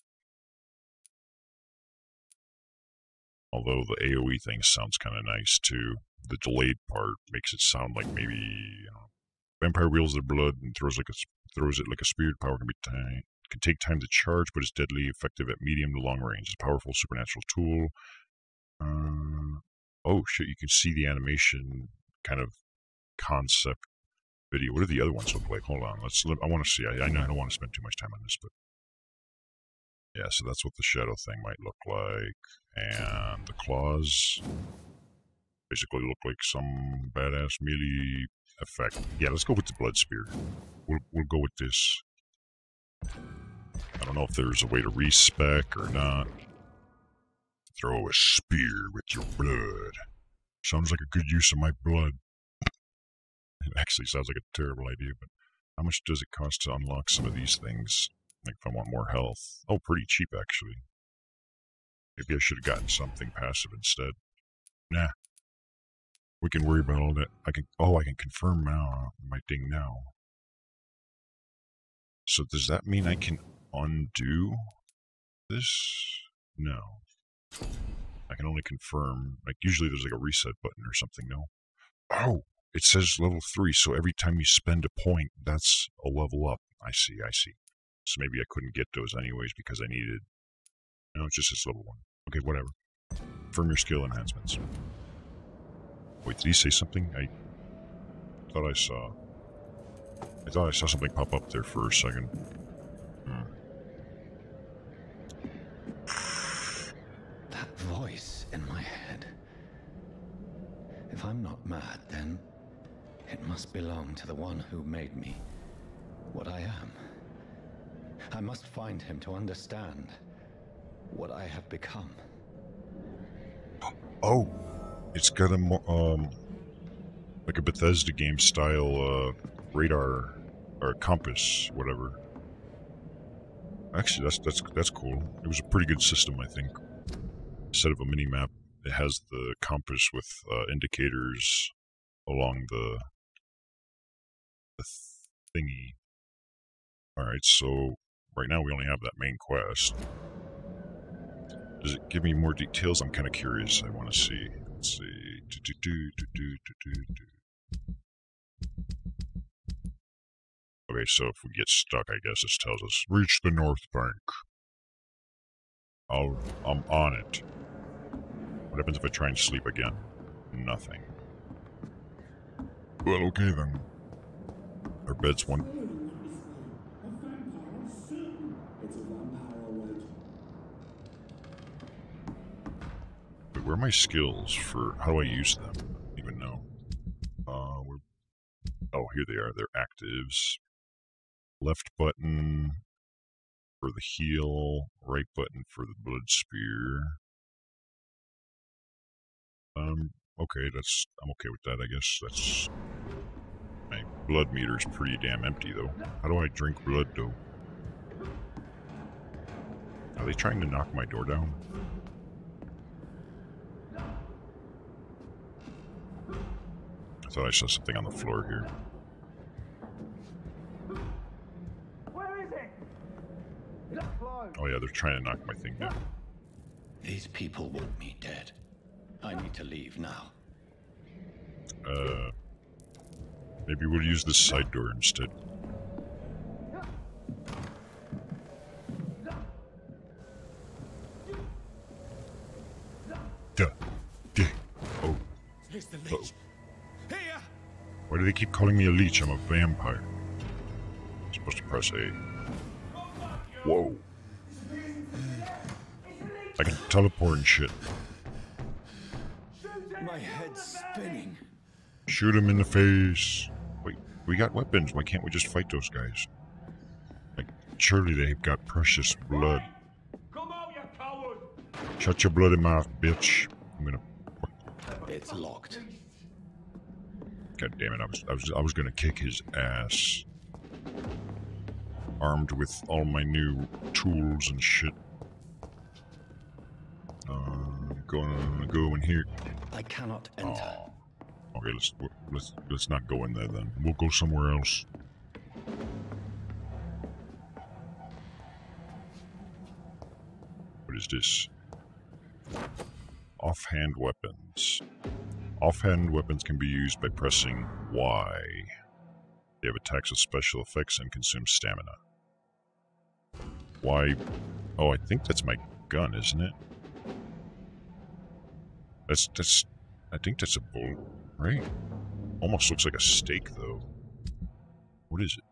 Although the AoE thing sounds kind of nice, too. The delayed part makes it sound like maybe, you know, vampire wields their blood and throws it like a spear. Power can take time to charge, but is deadly effective at medium to long range. It's a powerful supernatural tool. Oh shit! You can see the animation kind of concept video. What do the other ones look like? Hold on. I want to see. I know I don't want to spend too much time on this, but yeah. So that's what the shadow thing might look like, and the claws basically look like some badass melee effect. Yeah, let's go with the blood spear. We'll go with this. I don't know if there's a way to respec or not. Throw a spear with your blood. Sounds like a good use of my blood. It actually sounds like a terrible idea, but how much does it cost to unlock some of these things? Like if I want more health. Oh, pretty cheap actually. Maybe I should have gotten something passive instead. Nah. We can worry about all that. I can confirm now my thing now. So does that mean I can undo this? No. I can only confirm. Like usually there's like a reset button or something, no? Oh, it says level 3, so every time you spend a point, that's a level up. I see. So maybe I couldn't get those anyways because I needed No, it just says level 1. Okay, whatever. Confirm your skill enhancements. Wait, did he say something? I thought I saw something pop up there for a second. That voice in my head. If I'm not mad, then it must belong to the one who made me what I am. I must find him to understand what I have become. Oh, it's got a like a Bethesda game style radar or compass, whatever. Actually, that's cool. It was a pretty good system, I think. Instead of a mini map, it has the compass with indicators along the thingy. All right, so right now we only have that main quest. Does it give me more details? I'm kind of curious. I want to see. Let's see. Okay, so if we get stuck, I guess this tells us reach the north bank. I'm on it. What happens if I try and sleep again? Nothing. Well, okay then. Our bed's one. But where are my skills for how do I use them? I don't even know. Oh, here they are. They're actives. Left button for the heal, right button for the blood spear. Okay, I'm okay with that, I guess. That's my blood meter's pretty damn empty though. How do I drink blood though? Are they trying to knock my door down? I thought I saw something on the floor here. Where is it? It's closed. Oh yeah, they're trying to knock my thing down. These people want me dead. I need to leave now. Maybe we'll use this side door instead. Duh. Oh. Here's the leech. Here! Why do they keep calling me a leech? I'm a vampire. I'm supposed to press A. Whoa. I can teleport and shit. My head's spinning. Shoot him in the face. Wait, we got weapons. Why can't we just fight those guys? Like, surely they've got precious blood. Come out, you coward! Shut your bloody mouth, bitch. I'm gonna. It's locked. God damn it! I was gonna kick his ass. Armed with all my new tools and shit. Gonna go in here. I cannot enter. Oh. Okay, let's not go in there then. We'll go somewhere else. What is this? Offhand weapons. Offhand weapons can be used by pressing Y. They have attacks with special effects and consume stamina. Y. Oh, I think that's my gun, isn't it? I think that's a bolt, right? Almost looks like a stake, though. What is it?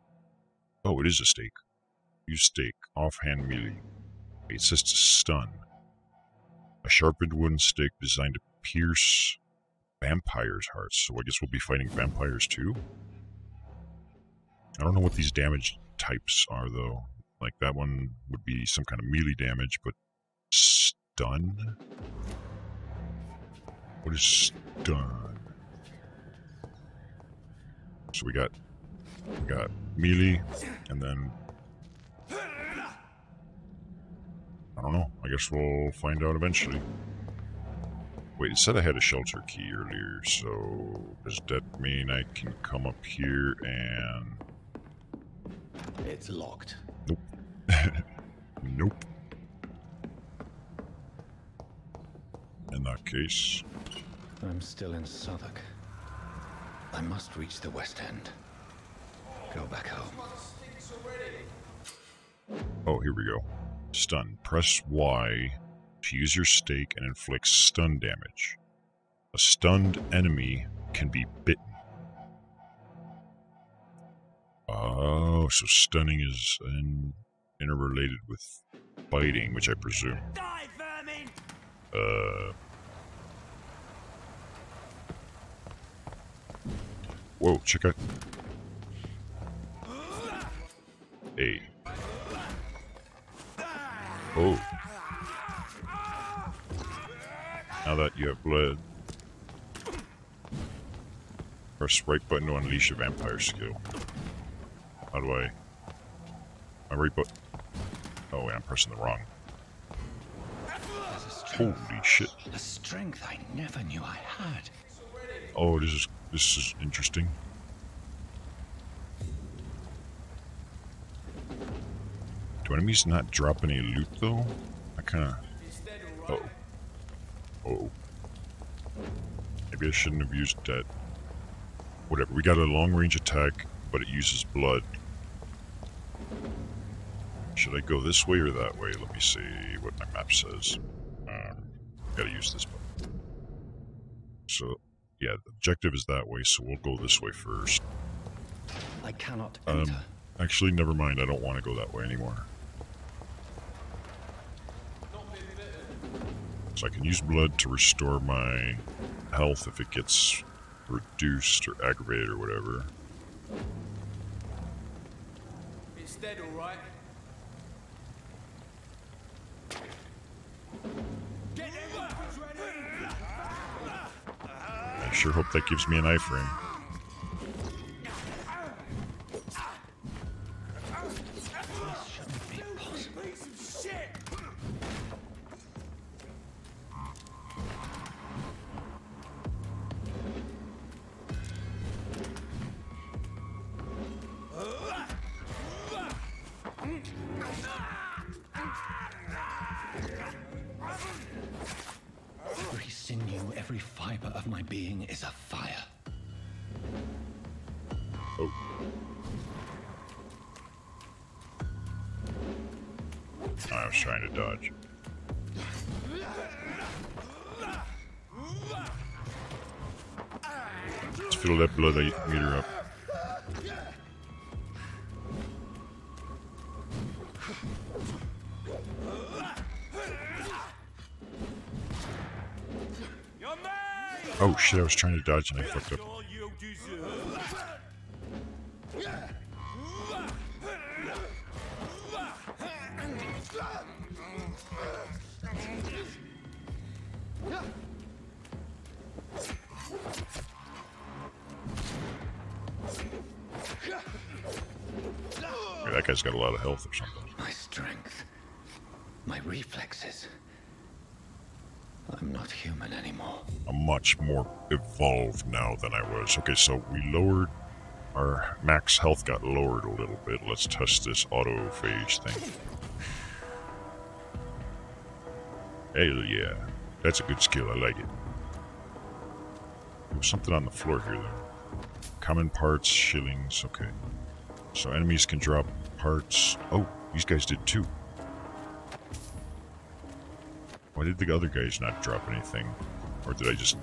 Oh, it is a stake. Use stake. Offhand melee. It says to stun. A sharpened wooden stick designed to pierce vampires' hearts. So I guess we'll be fighting vampires too? I don't know what these damage types are, though. Like, that one would be some kind of melee damage, but stun? What is stun? So we got melee, and then I don't know. I guess we'll find out eventually. Wait, it said I had a shelter key earlier, so does that mean I can come up here and... It's locked. Nope. Nope. In that case... I'm still in Southwark. I must reach the West End. Go back home. Oh, here we go. Stun. Press Y to use your stake and inflict stun damage. A stunned enemy can be bitten. Oh, so stunning is interrelated with biting, which I presume. Die, vermin! Whoa, check out. Hey. Oh. Now that you have blood, press right button to unleash a vampire skill. How do I... My right button... Oh wait, I'm pressing the wrong. Holy shit. A strength I never knew I had. Oh, this is interesting. Do enemies not drop any loot though? I kinda... Oh. Oh. Maybe I shouldn't have used that. Whatever, we got a long range attack, but it uses blood. Should I go this way or that way? Let me see what my map says. Gotta use this button. So, yeah, the objective is that way, so we'll go this way first. I cannot enter. Actually, never mind, I don't want to go that way anymore. So I can use blood to restore my health if it gets reduced or aggravated or whatever. It's dead, alright. Get them weapons ready! I sure hope that gives me an iframe. Piece of shit! Every sinew, every fiber of my being is afire. Oh. I was trying to dodge. Let's fill that blood meter up. Oh shit, I was trying to dodge and I fucked up. All you deserve. Yeah, that guy's got a lot of health or something. My strength, my reflexes. I'm not human anymore. I'm much more evolved now than I was. Okay, so we lowered... Our max health got lowered a little bit. Let's test this autophage thing. Hell yeah. That's a good skill, I like it. There was something on the floor here though. Common parts, shillings, okay. So enemies can drop parts. Oh, these guys did too. Why did the other guys not drop anything? Or did I just...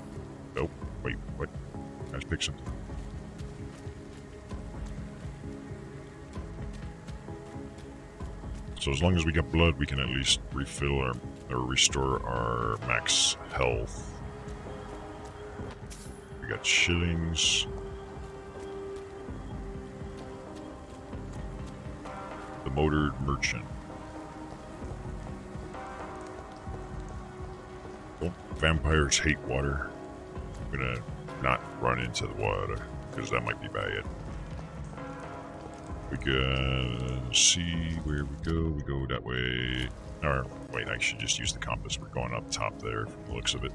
Oh, wait, what? I just picked something. So as long as we get blood, we can at least refill our... or restore our max health. We got shillings. The motored merchant. Vampires hate water. I'm gonna not run into the water because that might be bad. We can see where we go. We go that way. Or wait, I should just use the compass. We're going up top there from the looks of it.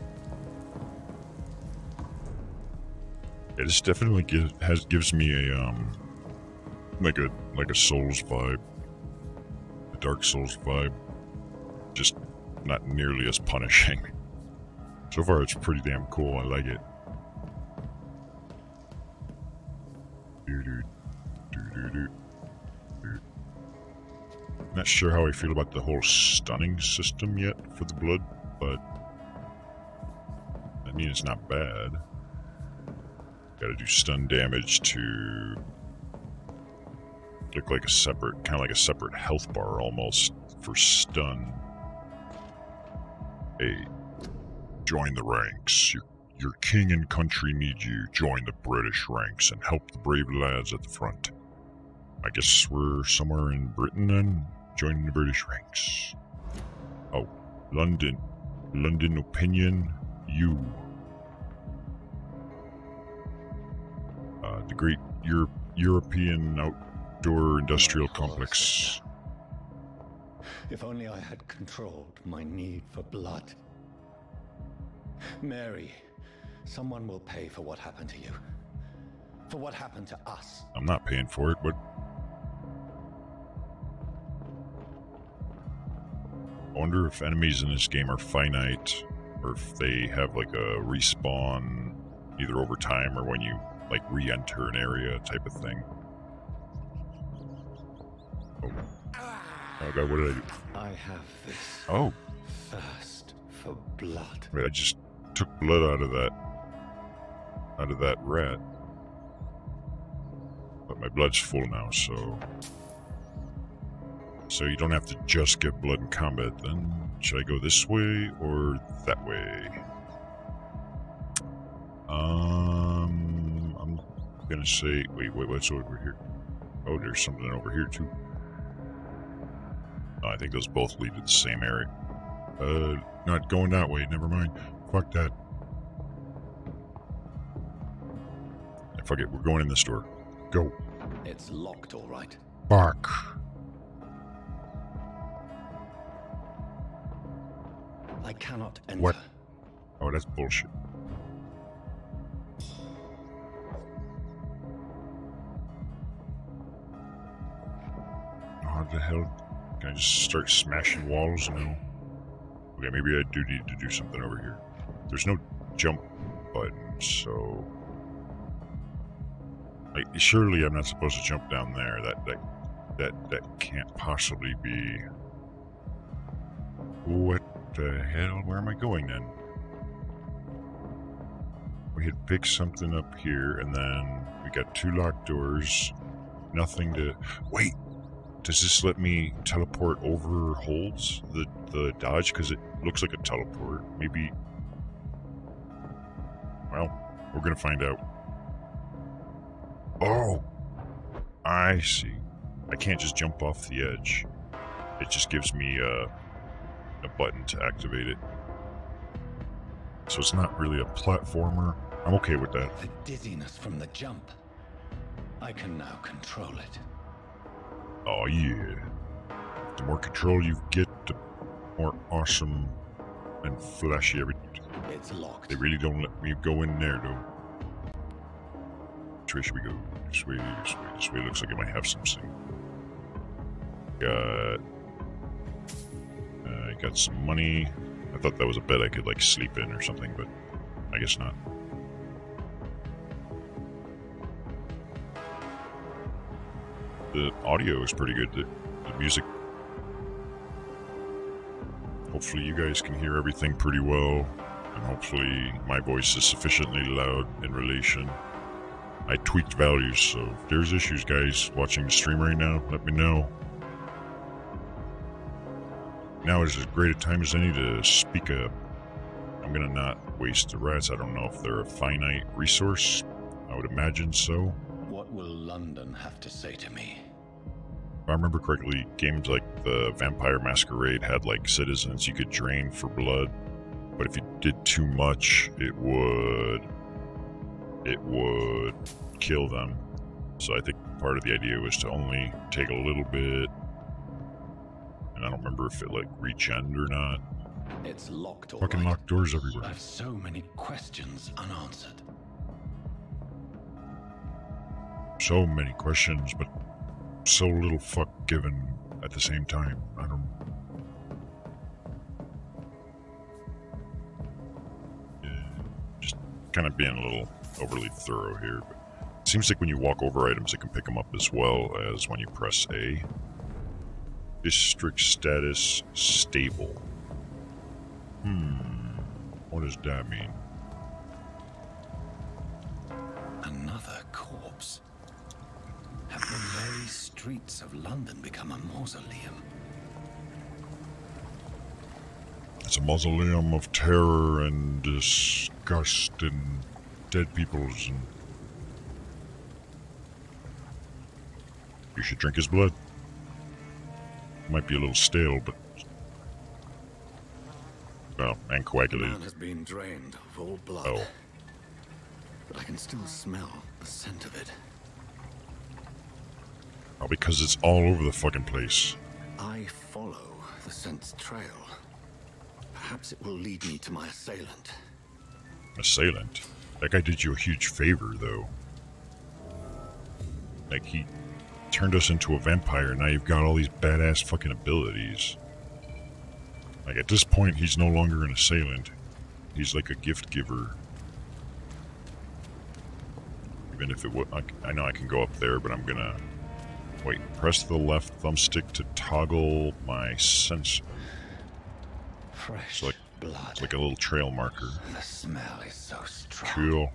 Yeah, this definitely gives me a like a Souls vibe, a Dark Souls vibe. Just not nearly as punishing. So far, it's pretty damn cool. I like it. Not sure how I feel about the whole stunning system yet for the blood, but I mean, it's not bad. Gotta do stun damage to look like a separate, kind of like a separate health bar almost for stun. Hey, join the ranks. Your king and country need you. Join the British ranks and help the brave lads at the front. I guess we're somewhere in Britain then, joining the British ranks. Oh, London opinion, you. The great European outdoor industrial complex. If only I had controlled my need for blood. Mary, someone will pay for what happened to you. For what happened to us. I'm not paying for it, but I wonder if enemies in this game are finite, or if they have like a respawn either over time or when you like re-enter an area type of thing. Oh god, what did I do? I have this. Oh. Thirst for blood. Wait, I just took blood out of that rat. But my blood's full now, so you don't have to just get blood in combat then. Should I go this way or that way? I'm gonna say, wait, what's over here? Oh, there's something over here too. Oh, I think those both lead to the same area. Not going that way, never mind. Fuck that. Fuck it, we're going in this door. Go. It's locked, all right. Bark. I cannot enter. What? Oh, that's bullshit. How the hell? Can I just start smashing walls now? Okay, maybe I do need to do something over here. There's no jump button, so... surely I'm not supposed to jump down there. That can't possibly be... What the hell? Where am I going then? We had picked something up here, and then we got 2 locked doors. Nothing to... Wait! Does this let me teleport over holds? The dodge? Because it looks like a teleport. Maybe... Well, we're gonna find out. Oh! I see. I can't just jump off the edge. It just gives me a button to activate it. So it's not really a platformer. I'm okay with that. The dizziness from the jump. I can now control it. Oh yeah. The more control you get, the more awesome and flashy everything. It's locked. They really don't let me go in there though. Which way should we go? This way, this way, this way. Looks like it might have something. Got some money. I thought that was a bed I could like sleep in or something, but I guess not. The audio is pretty good. The music. Hopefully you guys can hear everything pretty well, and hopefully my voice is sufficiently loud in relation. I tweaked values, so if there's issues, guys, watching the stream right now, let me know. Now is as great a time as any to speak up. I'm gonna not waste the rats. I don't know if they're a finite resource. I would imagine so. What will London have to say to me? If I remember correctly, games like the Vampire Masquerade had like citizens you could drain for blood, but if you did too much, it would kill them. So I think part of the idea was to only take a little bit. And I don't remember if it like regened or not. It's locked. Fucking locked doors everywhere. I have so many questions unanswered. So many questions, but so little fuck given at the same time. I don't... Yeah, just kind of being a little overly thorough here. But it seems like when you walk over items, it can pick them up as well as when you press A. District status stable. What does that mean? Another corpse. Have the very streets of London become a mausoleum? It's a mausoleum of terror and disgust and dead peoples and... You should drink his blood. Might be a little stale, but... Well, and The coagulated. man has been drained of all blood. Oh. But I can still smell the scent of it. Oh, because it's all over the fucking place. I follow the scent's trail. Perhaps it will lead me to my assailant. Assailant? That guy did you a huge favor, though. Like, he turned us into a vampire, now you've got all these badass fucking abilities. Like, at this point, he's no longer an assailant. He's like a gift giver. Even if it would... I know I can go up there, but I'm gonna... Wait, press the left thumbstick to toggle my sense. Fresh blood. It's like a little trail marker. The smell is so strong. Cool.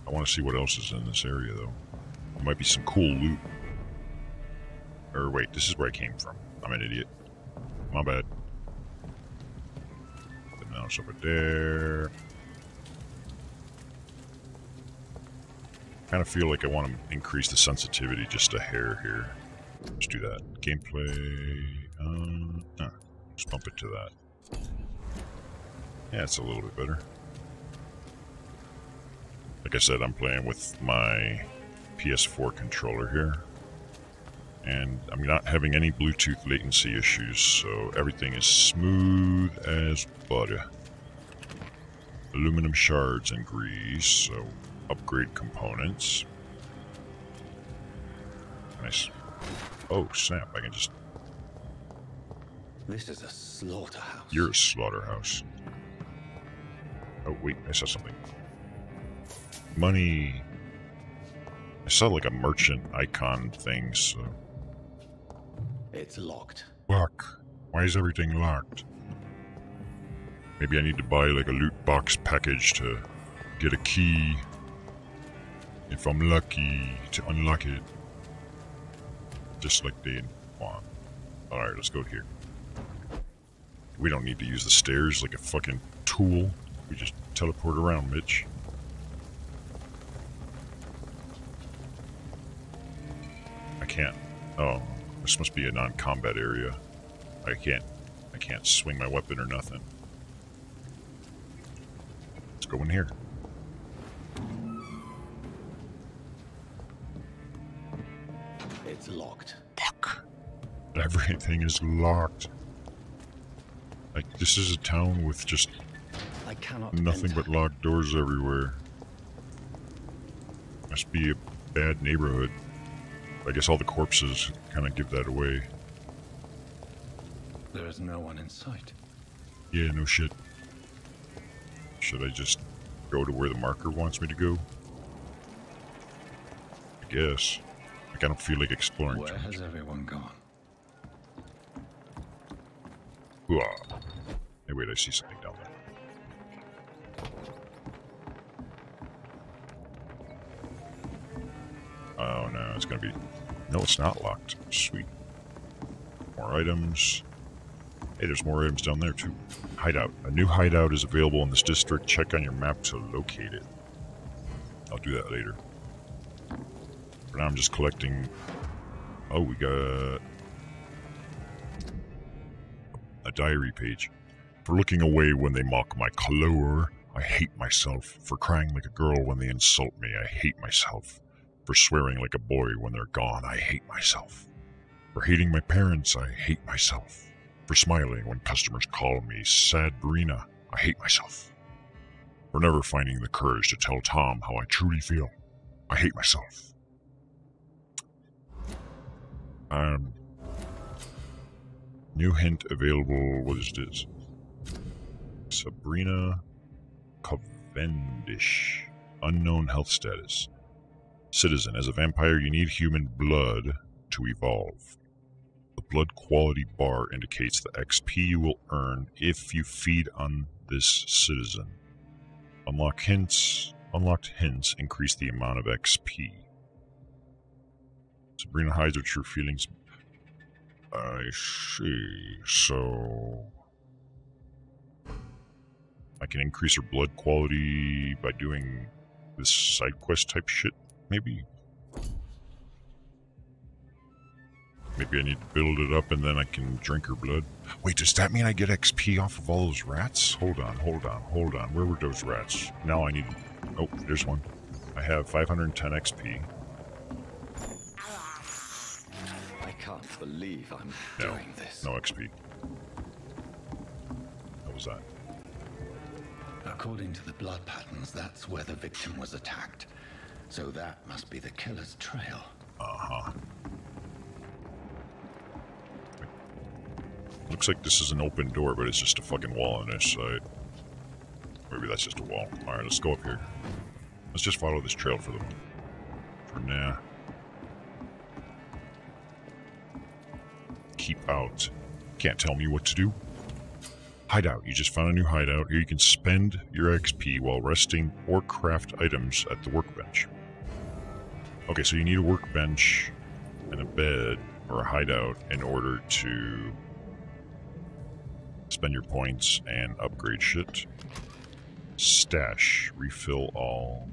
I want to see what else is in this area, though. There might be some cool loot. Or wait, this is where I came from. I'm an idiot. My bad. And now it's over there. Kind of feel like I want to increase the sensitivity just a hair here. Let's do that. Gameplay. Let's bump it to that. Yeah, it's a little bit better. Like I said, I'm playing with my PS4 controller here. And I'm not having any Bluetooth latency issues, so everything is smooth as butter. Aluminum shards and grease, so upgrade components. Nice. Oh, snap, I can just... This is a slaughterhouse. You're a slaughterhouse. Oh, wait, I saw something. Money. I saw like a merchant icon thing, so... It's locked. Fuck. Why is everything locked? Maybe I need to buy like a loot box package to get a key. If I'm lucky to unlock it. Just like they want. Alright, let's go here. We don't need to use the stairs like a fucking tool. We just teleport around, Mitch. I can't. Oh, this must be a non-combat area. I can't swing my weapon or nothing. Let's go in here. It's locked. Fuck. Everything is locked. Like, this is a town with just I cannot nothing enter. but locked doors everywhere. Must be a bad neighborhood. I guess all the corpses kind of give that away. There is no one in sight. Yeah, no shit. Should I just go to where the marker wants me to go? I guess. Like, I don't feel like exploring Where too much. has everyone gone? Hooah. Hey, wait, I see something down there. Oh no, it's gonna be... No, it's not locked. Sweet. More items. Hey, there's more items down there too. Hideout. A new hideout is available in this district. Check on your map to locate it. I'll do that later. For now, I'm just collecting... Oh, we got... a diary page. For looking away when they mock my color, I hate myself. For crying like a girl when they insult me, I hate myself. For swearing like a boy when they're gone, I hate myself. For hating my parents, I hate myself. For smiling when customers call me Sabrina, I hate myself. For never finding the courage to tell Tom how I truly feel, I hate myself. New hint available. What is this? Sabrina Cavendish. Unknown health status. Citizen. As a vampire, you need human blood to evolve. The blood quality bar indicates the XP you will earn if you feed on this citizen. Unlocked hints increase the amount of XP. Sabrina hides her true feelings. I see. So I can increase her blood quality by doing this side quest type shit, maybe? Maybe I need to build it up and then I can drink her blood. Wait, does that mean I get XP off of all those rats? Hold on. Where were those rats? Now I need... Oh, there's one. I have 510 XP. I can't believe I'm doing this. No XP. What was that? According to the blood patterns, that's where the victim was attacked. So that must be the killer's trail. Uh-huh. Looks like this is an open door, but it's just a fucking wall on this side. Maybe that's just a wall. Alright, let's go up here. Let's just follow this trail for now. Keep out. Can't tell me what to do. Hideout. You just found a new hideout. Here you can spend your XP while resting or craft items at the workbench. Okay, so you need a workbench and a bed or a hideout in order to spend your points and upgrade shit. Stash. Refill all.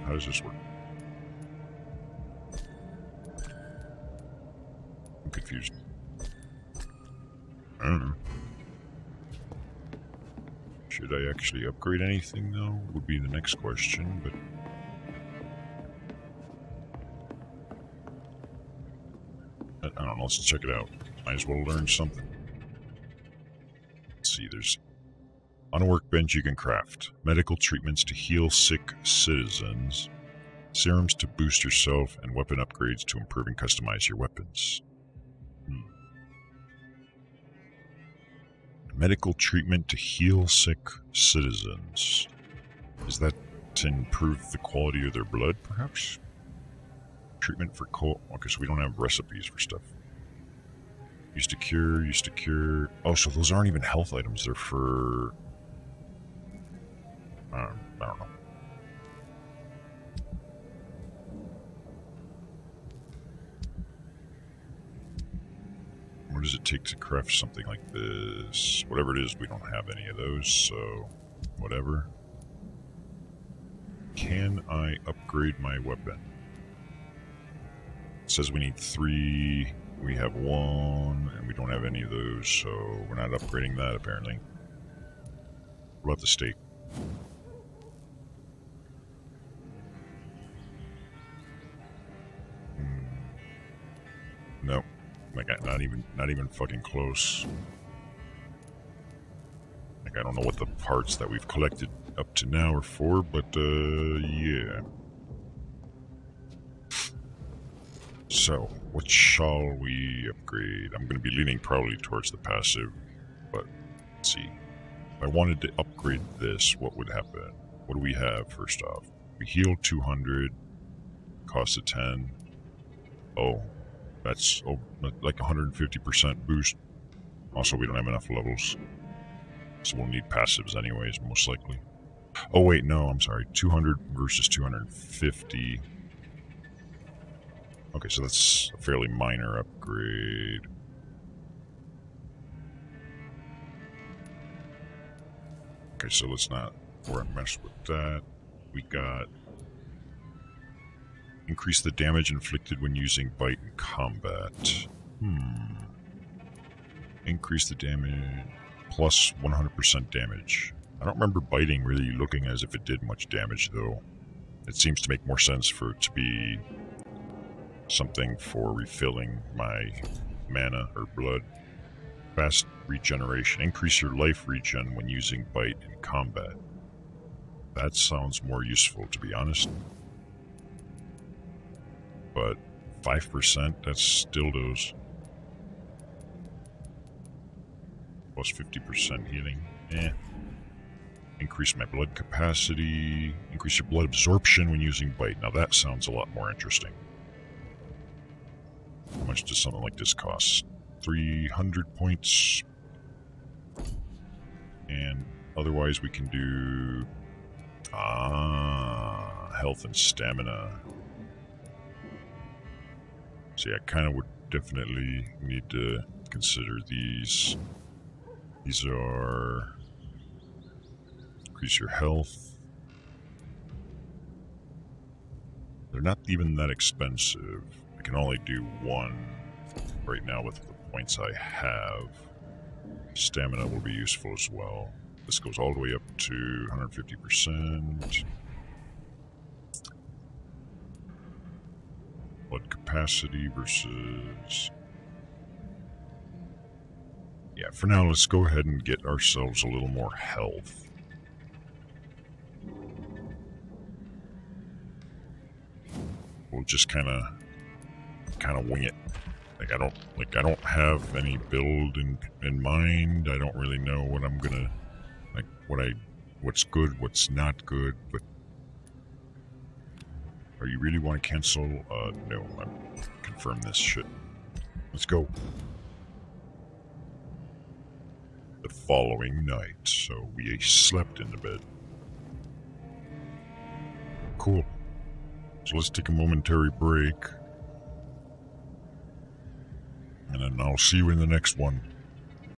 How does this work? I'm confused. I don't know. Should I actually upgrade anything, though? Would be the next question, but... I don't know, let's check it out. Might as well learn something. Let's see, there's... On a workbench you can craft medical treatments to heal sick citizens, serums to boost yourself, and weapon upgrades to improve and customize your weapons. Medical treatment to heal sick citizens. Is that to improve the quality of their blood, perhaps? Treatment for cold. Okay, so we don't have recipes for stuff. Used to cure. Oh, so those aren't even health items. They're for... I don't know. What does it take to craft something like this? Whatever it is, we don't have any of those, so whatever. Can I upgrade my weapon? It says we need 3, we have 1, and we don't have any of those, so we're not upgrading that apparently. What about the stake? Nope. Like, not even fucking close. Like, I don't know what the parts that we've collected up to now are for, but, yeah. So, what shall we upgrade? I'm gonna be leaning probably towards the passive, but, let's see. If I wanted to upgrade this, what would happen? What do we have, first off? We heal 200, cost of 10. Oh. That's like 150% boost. Also, we don't have enough levels. So we'll need passives anyways, most likely. Oh wait, no, I'm sorry. 200 versus 250. Okay, so that's a fairly minor upgrade. Okay, so let's not mess with that. We got... Increase the damage inflicted when using bite in combat. Increase the damage... Plus 100% damage. I don't remember biting really looking as if it did much damage, though. It seems to make more sense for it to be... something for refilling my mana or blood. Fast regeneration. Increase your life regen when using bite in combat. That sounds more useful, to be honest. But 5%, that's still those. Plus 50% healing. Increase my blood capacity. Increase your blood absorption when using bite. Now that sounds a lot more interesting. How much does something like this cost? 300 points. And otherwise we can do... health and stamina. See, I kind of would definitely need to consider these. These are... Increase your health. They're not even that expensive. I can only do one right now with the points I have. Stamina will be useful as well. This goes all the way up to 150%. Blood capacity versus... Yeah, for now, let's go ahead and get ourselves a little more health. We'll just kind of wing it. I don't have any build in mind. I don't really know what I'm gonna what's good, what's not good. But are you really want to cancel? No. I'm confirm this shit. Let's go. The following night, so we slept in the bed. Cool. So let's take a momentary break. And then I'll see you in the next one.